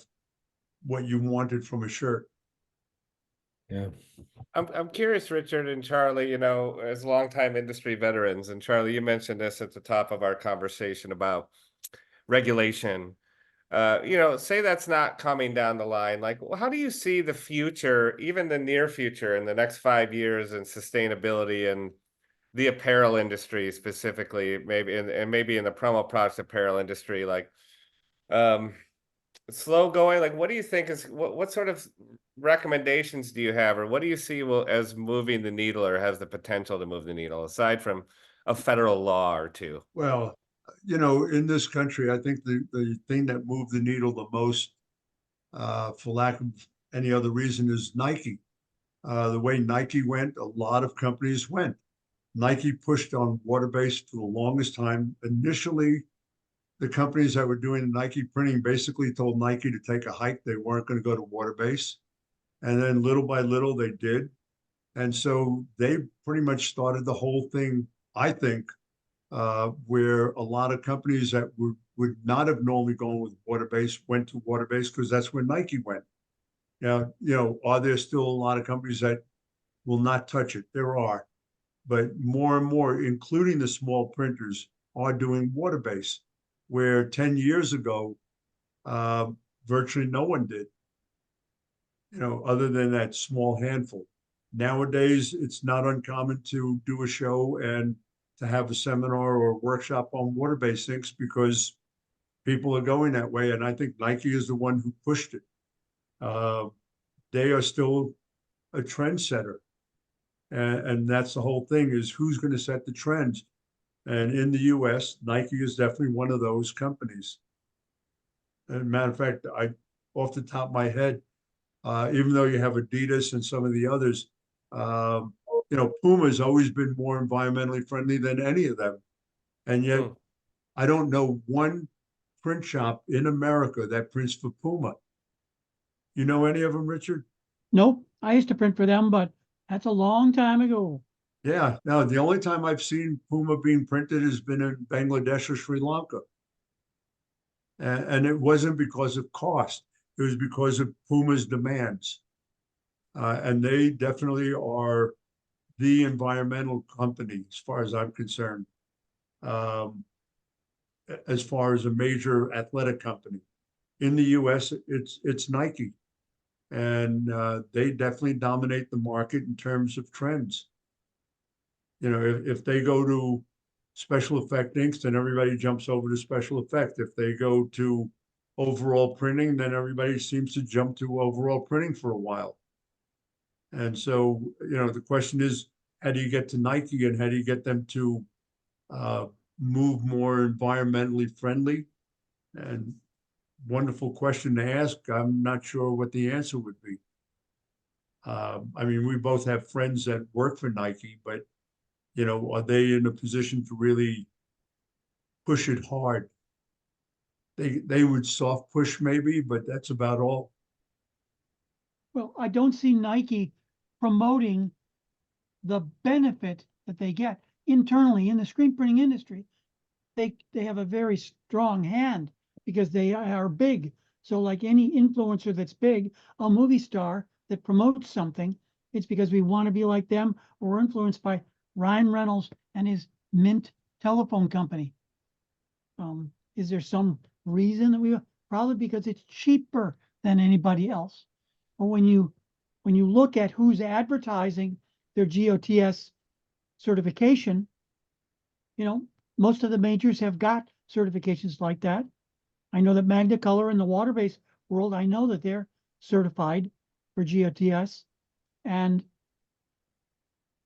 what you wanted from a shirt. Yeah. I'm curious, Richard and Charlie, as longtime industry veterans, and Charlie, you mentioned this at the top of our conversation about regulation. Say that's not coming down the line. Like, well, how do you see the future, even the near future, in the next 5 years, in sustainability and the apparel industry specifically, maybe and maybe in the promo products apparel industry, like slow going? Like, what do you think is what sort of recommendations do you have, or what do you see as moving the needle or has the potential to move the needle aside from a federal law or two? Well, in this country, I think the thing that moved the needle the most, for lack of any other reason, is Nike. The way Nike went, a lot of companies went. Nike pushed on water-based for the longest time. Initially, the companies that were doing Nike printing basically told Nike to take a hike. They weren't going to go to water-based. And then little by little, they did. And so they pretty much started the whole thing, I think, where a lot of companies that would not have normally gone with water-based went to water-based because that's where Nike went. Now, are there still a lot of companies that will not touch it? There are, but more and more, including the small printers, are doing water-based, where 10 years ago, virtually no one did, other than that small handful. Nowadays, it's not uncommon to do a show and to have a seminar or a workshop on water-based inks because people are going that way, and I think Nike is the one who pushed it. They are still a trendsetter, and that's the whole thing, is who's going to set the trends. And in the US, Nike is definitely one of those companies. And matter of fact, off the top of my head, even though you have Adidas and some of the others, Puma's always been more environmentally friendly than any of them. And yet, I don't know one print shop in America that prints for Puma. You know any of them, Richard? Nope, I used to print for them, but that's a long time ago. Yeah, no, the only time I've seen Puma being printed has been in Bangladesh or Sri Lanka. And it wasn't because of cost. It was because of Puma's demands. And they definitely are the environmental company, as far as I'm concerned, as far as a major athletic company. In the US, it's Nike. And they definitely dominate the market in terms of trends. If they go to special effect inks, then everybody jumps over to special effect. If they go to overall printing, then everybody seems to jump to overall printing for a while. And so, the question is, how do you get to Nike, and how do you get them to move more environmentally friendly? And wonderful question to ask. I'm not sure what the answer would be. I mean, we both have friends that work for Nike, but are they in a position to really push it hard? They would soft push maybe, but that's about all. Well, I don't see Nike promoting the benefit that they get internally in the screen printing industry. They have a very strong hand because they are big. So like any influencer that's big, a movie star that promotes something, it's because we want to be like them, or we're influenced by Ryan Reynolds and his Mint telephone company. Is there some reason that probably because it's cheaper than anybody else? Or when you look at who's advertising their GOTS certification, most of the majors have got certifications like that. I know that Magnicolor in the water-based world, I know that they're certified for GOTS, and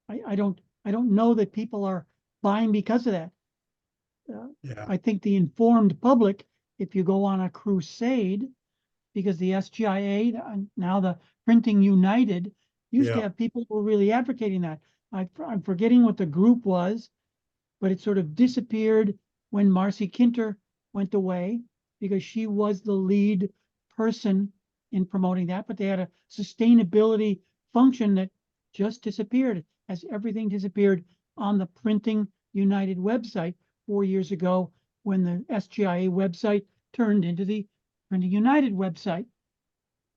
I don't know that people are buying because of that. Yeah. I think the informed public, if you go on a crusade, because the SGIA, now the Printing United, used to have people who were really advocating that. I'm forgetting what the group was, but it sort of disappeared when Marcy Kinter went away, because she was the lead person in promoting that. But they had a sustainability function that just disappeared, as everything disappeared on the Printing United website 4 years ago, when the SGIA website turned into the Printing United website.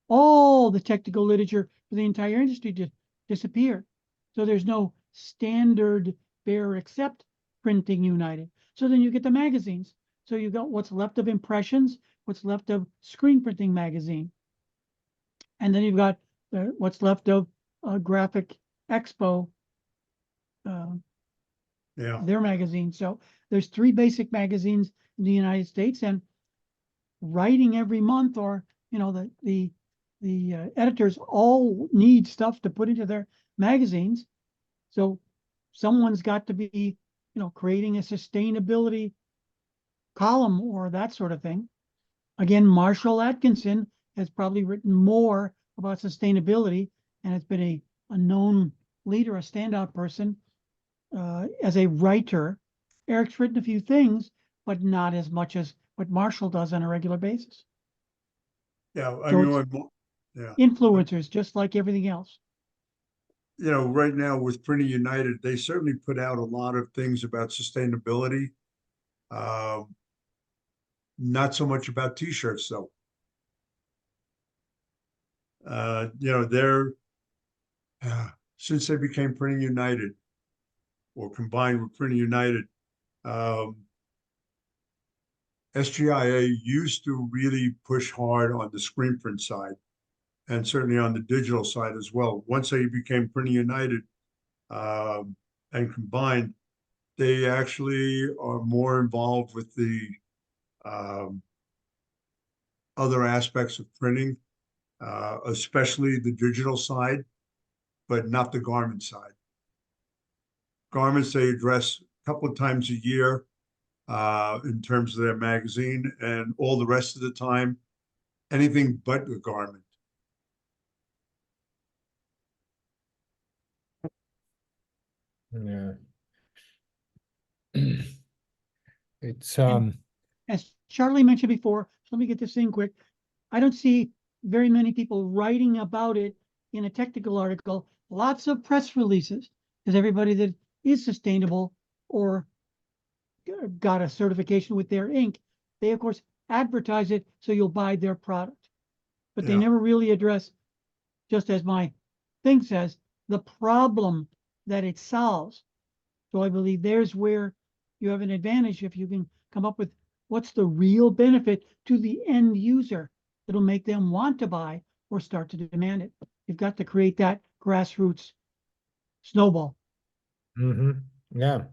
All the technical literature for the entire industry just disappeared. So there's no standard bearer except Printing United. So then you get the magazines. So you got what's left of Impressions, what's left of Screen Printing Magazine. And then you've got what's left of Graphic Expo, their magazine. So there's 3 basic magazines in the United States, and writing every month, or the editors all need stuff to put into their magazines. So someone's got to be creating a sustainability column or that sort of thing. Again, Marshall Atkinson has probably written more about sustainability, and has been a known leader, a standout person as a writer. Eric's written a few things, but not as much as what Marshall does on a regular basis. Yeah, I So mean, influencers, just like everything else. Right now with Printing United, they certainly put out a lot of things about sustainability. Not so much about t-shirts though. They're since they became Printing United, or combined with Printing United, SGIA used to really push hard on the screen print side, and certainly on the digital side as well. Once they became Printing United and combined, they actually are more involved with the other aspects of printing, especially the digital side, but not the garment side. Garments they address a couple of times a year in terms of their magazine, and all the rest of the time, anything but a garment. Yeah. It's As Charlie mentioned before, let me get this in quick. I don't see very many people writing about it in a technical article. Lots of press releases, because everybody that is sustainable or got a certification with their ink, they of course advertise it so you'll buy their product. But they Yeah. never really address, just as my thing says, the problem that it solves. So I believe there's where you have an advantage if you can come up with what's the real benefit to the end user that'll make them want to buy or start to demand it. You've got to create that grassroots snowball. yeah,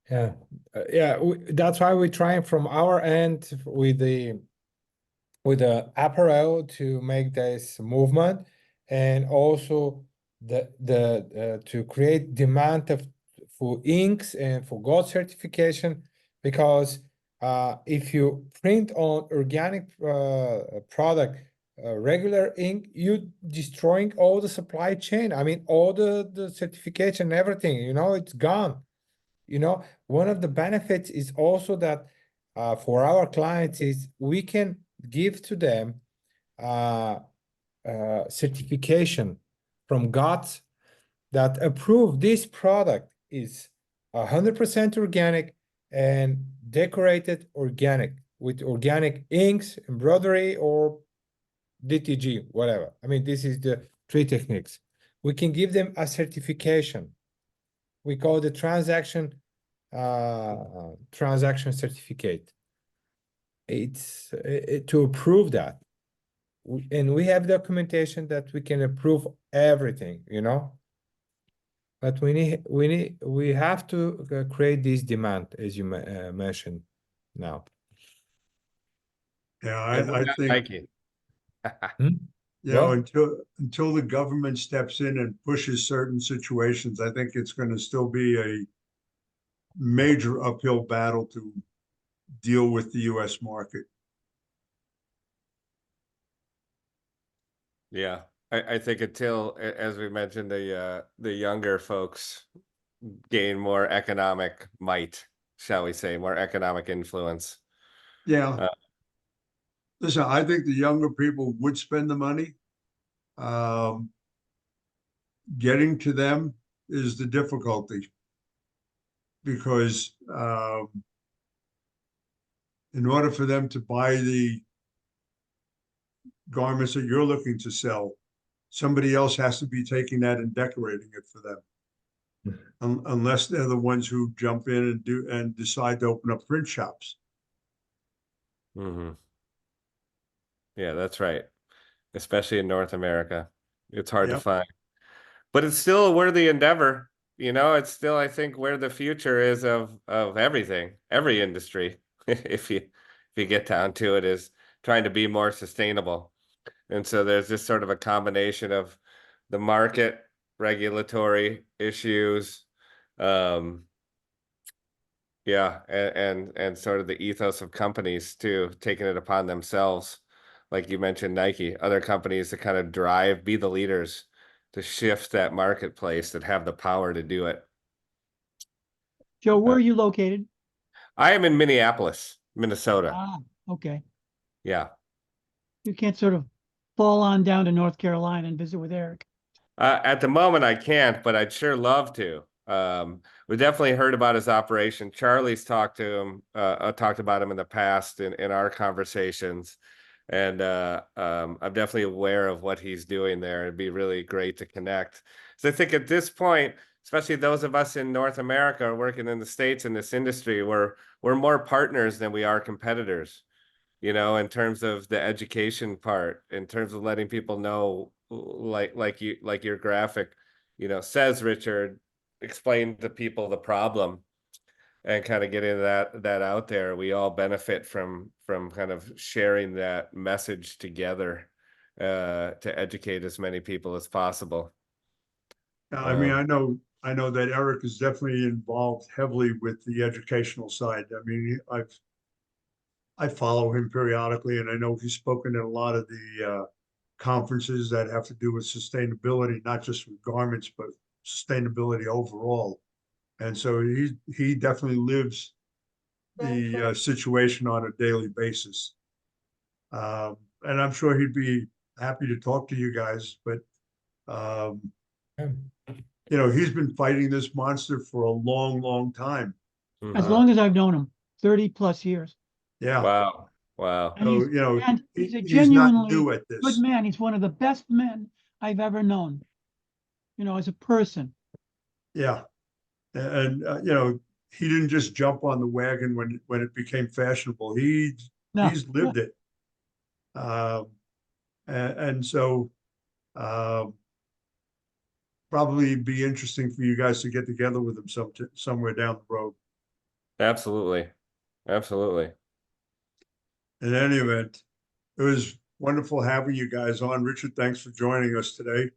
that's why we're trying from our end with the apparel to make this movement, and also the to create demand for inks and for gold certification, because if you print on organic product regular ink, you destroying all the supply chain. I mean, all the certification, everything, it's gone. One of the benefits is also that for our clients is we can give to them certification from GOTS that approve this product is 100% organic and decorated organic with organic inks, embroidery, or DTG, whatever. I mean, this is the 3 techniques. We can give them a certification. We call the transaction certificate. It's to approve that, and we have documentation that we can approve everything, but we have to create this demand, as you mentioned now. Yeah, And I we're not think, Nike. Well, until the government steps in and pushes certain situations, I think it's going to still be a major uphill battle to deal with the US market. Yeah, I think until, as we mentioned, the younger folks gain more economic might, shall we say, more economic influence. Yeah. Listen, I think the younger people would spend the money. Getting to them is the difficulty, because in order for them to buy the garments that you're looking to sell, somebody else has to be taking that and decorating it for them. Unless they're the ones who jump in and decide to open up print shops. Mm-hmm. Yeah, that's right. Especially in North America, it's hard to Yep. find, but it's still a worthy endeavor. It's still, I think, where the future is of everything, every industry. if you get down to it, is trying to be more sustainable. And so there's this sort of a combination of the market, regulatory issues, yeah, and sort of the ethos of companies too, taking it upon themselves, like you mentioned, Nike, other companies to kind of be the leaders to shift that marketplace, that have the power to do it. Joe, where are you located? I am in Minneapolis, Minnesota. Ah, okay. Yeah. You can't sort of fall on down to North Carolina and visit with Eric. At the moment, I can't, but I'd sure love to. We definitely heard about his operation. Charlie's talked about him in the past in our conversations, and I'm definitely aware of what he's doing there. It'd be really great to connect. So I think at this point, especially those of us in North America working in the States in this industry, we're more partners than we are competitors. In terms of the education part, in terms of letting people know, like your graphic, says, Richard, explain to people the problem. and kind of getting that out there. We all benefit from kind of sharing that message together to educate as many people as possible. I mean, I know that Eric is definitely involved heavily with the educational side. I mean, I follow him periodically, and I know he's spoken at a lot of the conferences that have to do with sustainability, not just with garments, but sustainability overall. And so he definitely lives the situation on a daily basis. And I'm sure he'd be happy to talk to you guys, but you know, he's been fighting this monster for a long, long time. As long as I've known him, 30+ years. Yeah. Wow. Wow. And So, he's, you know, and he's a he's not genuinely new at good this. man. He's one of the best men I've ever known, you know, as a person. Yeah. And you know, he didn't just jump on the wagon when it became fashionable. No. He's lived it. And so probably be interesting for you guys to get together with him somewhere down the road. Absolutely. Absolutely. In any event, it was wonderful having you guys on. Richard, thanks for joining us today.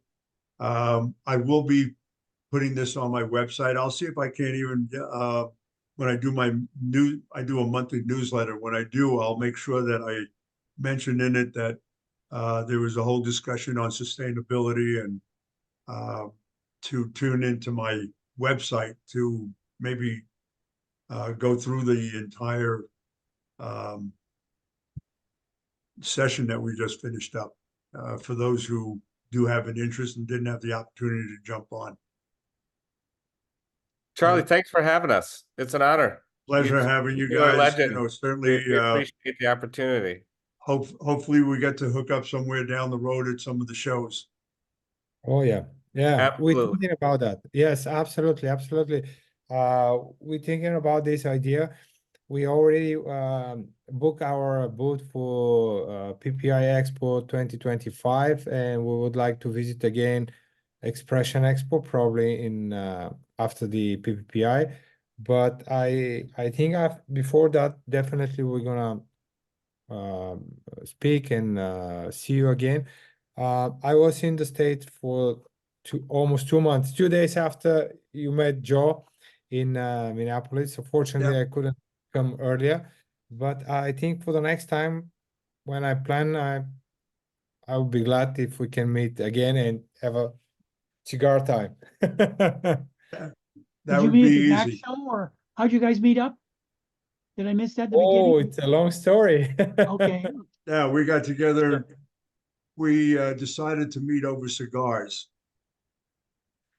I will be putting this on my website. I'll see if I can't even when I do I do a monthly newsletter. When I do, I'll make sure that I mention in it that there was a whole discussion on sustainability, and to tune into my website to maybe go through the entire session that we just finished up for those who do have an interest and didn't have the opportunity to jump on. Charlie, thanks for having us. It's an honor. Pleasure having you You're a guys. You legend. know, certainly We appreciate the opportunity. hopefully we get to hook up somewhere down the road at some of the shows. Oh yeah, yeah. We're Absolutely. thinking about that. Yes, absolutely, absolutely. We're thinking about this idea. We already booked our booth for PPI Expo 2025, and we would like to visit again Expression Expo probably in after the PPI. But I think before that, definitely we're gonna speak and see you again. I was in the States for almost 2 months, 2 days after you met Joe in Minneapolis. So fortunately, I couldn't come earlier, but I think for the next time when I plan, I would be glad if we can meet again and have a cigar time. That Did you would meet be at the back easy. show, or how'd you guys meet up? Did I miss that at the Oh, beginning? it's a long story. Okay. Yeah, we got together. We decided to meet over cigars,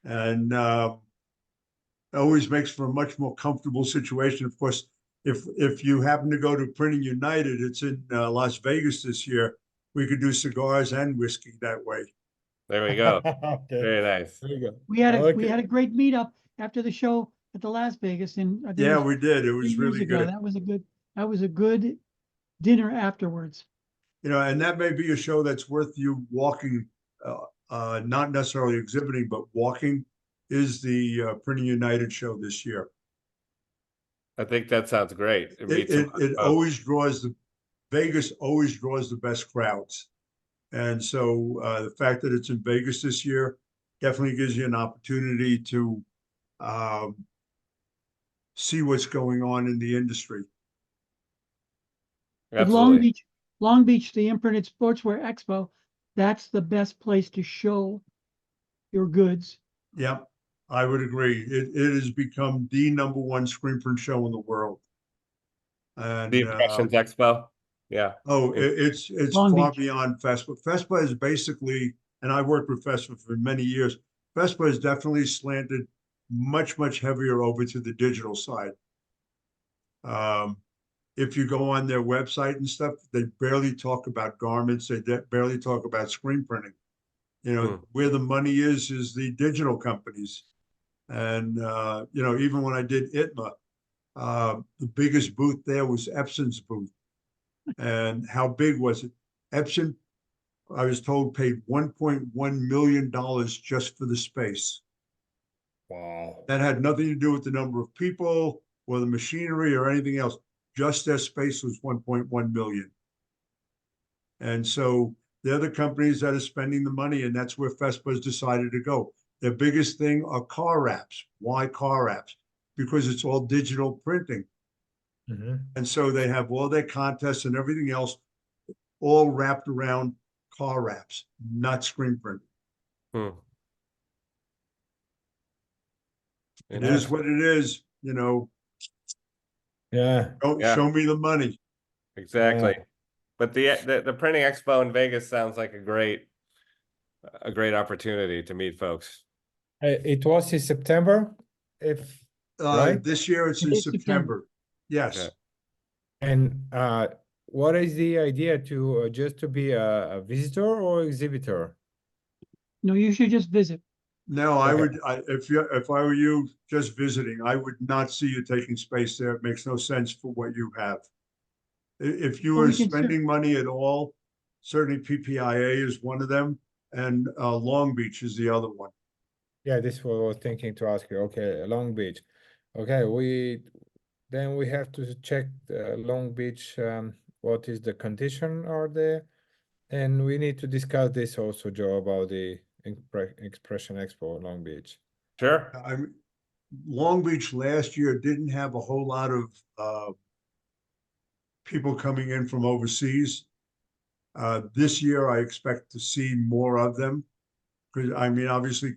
and it always makes for a much more comfortable situation. Of course, if you happen to go to Printing United, it's in Las Vegas this year. We could do cigars and whiskey that way. There we go. Okay. Very nice. There you go. We had Okay. a great meetup after the show at the Las Vegas, and I think Yeah, it was we did. It 3 was years really ago. good. That was a good dinner afterwards. You know, and that may be a show that's worth you walking, not necessarily exhibiting, but walking, is the Printing United show this year. I think that sounds great. It always draws Vegas always draws the best crowds. And so the fact that it's in Vegas this year definitely gives you an opportunity to see what's going on in the industry. But Absolutely. Long Beach, the Imprinted Sportswear Expo, that's the best place to show your goods. Yeah, I would agree. It has become the #1 screen print show in the world. And The Impressions Expo. Yeah. it's Long far Beach. beyond FESPA. FESPA is basically, and I worked with FESPA for many years. FESPA is definitely slanted much heavier over to the digital side. If you go on their website and stuff, they barely talk about garments. They barely talk about screen printing. You know, where the money is the digital companies. And, you know, even when I did ITMA, the biggest booth there was Epson's booth. And how big was it? Epson, I was told, paid $1.1 million just for the space. Wow. That had nothing to do with the number of people. or the machinery or anything else. Just their space was 1.1 million. And so they're the companies that are spending the money, and that's where FESPA's decided to go. Their biggest thing are car wraps. Why car wraps? Because it's all digital printing. And so they have all their contests and everything else all wrapped around car wraps, not screen printing. Hmm. It is what it is, you know. Yeah. Don't Yeah. show me the money. Exactly. Yeah. But the printing expo in Vegas sounds like a great opportunity to meet folks. It was in September, if right? This year it's It in is September. September. Yes. Okay. And what is the idea to just to be a visitor or exhibitor? No, you should just visit. No, Okay. if I were you just visiting, I would not see you taking space there. It makes no sense for what you have. If you Well, are we can spending money at all, certainly PPIA is one of them, and Long Beach is the other one. Yeah, this was what I was thinking to ask you. Okay, Long Beach. Okay, we have to check Long Beach. What is the condition are there? And we need to discuss this also, Joe, about the Expression Expo Long Beach. Sure. Long Beach last year didn't have a whole lot of people coming in from overseas. This year, I expect to see more of them. Because I mean, obviously,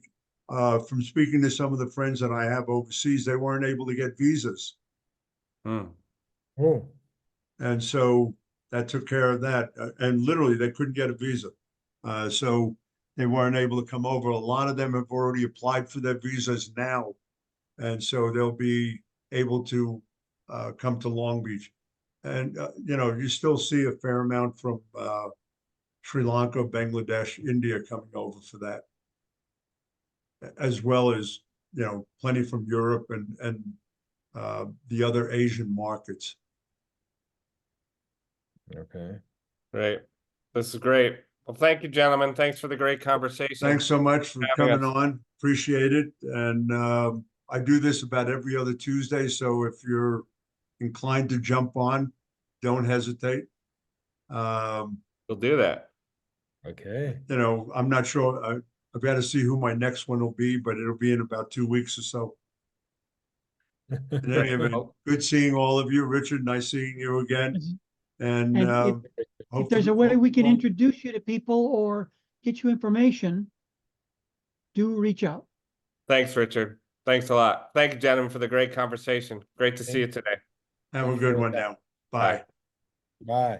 from speaking to some of the friends that I have overseas, they weren't able to get visas. Hmm. Oh, And so that took care of that. And literally, they couldn't get a visa. So they weren't able to come over. A lot of them have already applied for their visas now. And so they'll be able to come to Long Beach. And, you know, you still see a fair amount from Sri Lanka, Bangladesh, India coming over for that, as well as, you know, plenty from Europe and the other Asian markets. okay. Great. This is great. Well, thank you, gentlemen. Thanks for the great conversation. Thanks so much for Having coming us. on. Appreciate it. And I do this about every other Tuesday. So if you're inclined to jump on, don't hesitate. We'll do that. Okay. You know, I'm not sure. I've got to see who my next one will be, but it'll be in about 2 weeks or so. In any event, good seeing all of you. Richard, nice seeing you again. And And if hopefully, there's a way we can well, introduce you to people or get you information, do reach out. Thanks, Richard. Thanks a lot. Thank you, gentlemen, for the great conversation. Great to see you today. have a Thank good you. one now. Bye. Bye.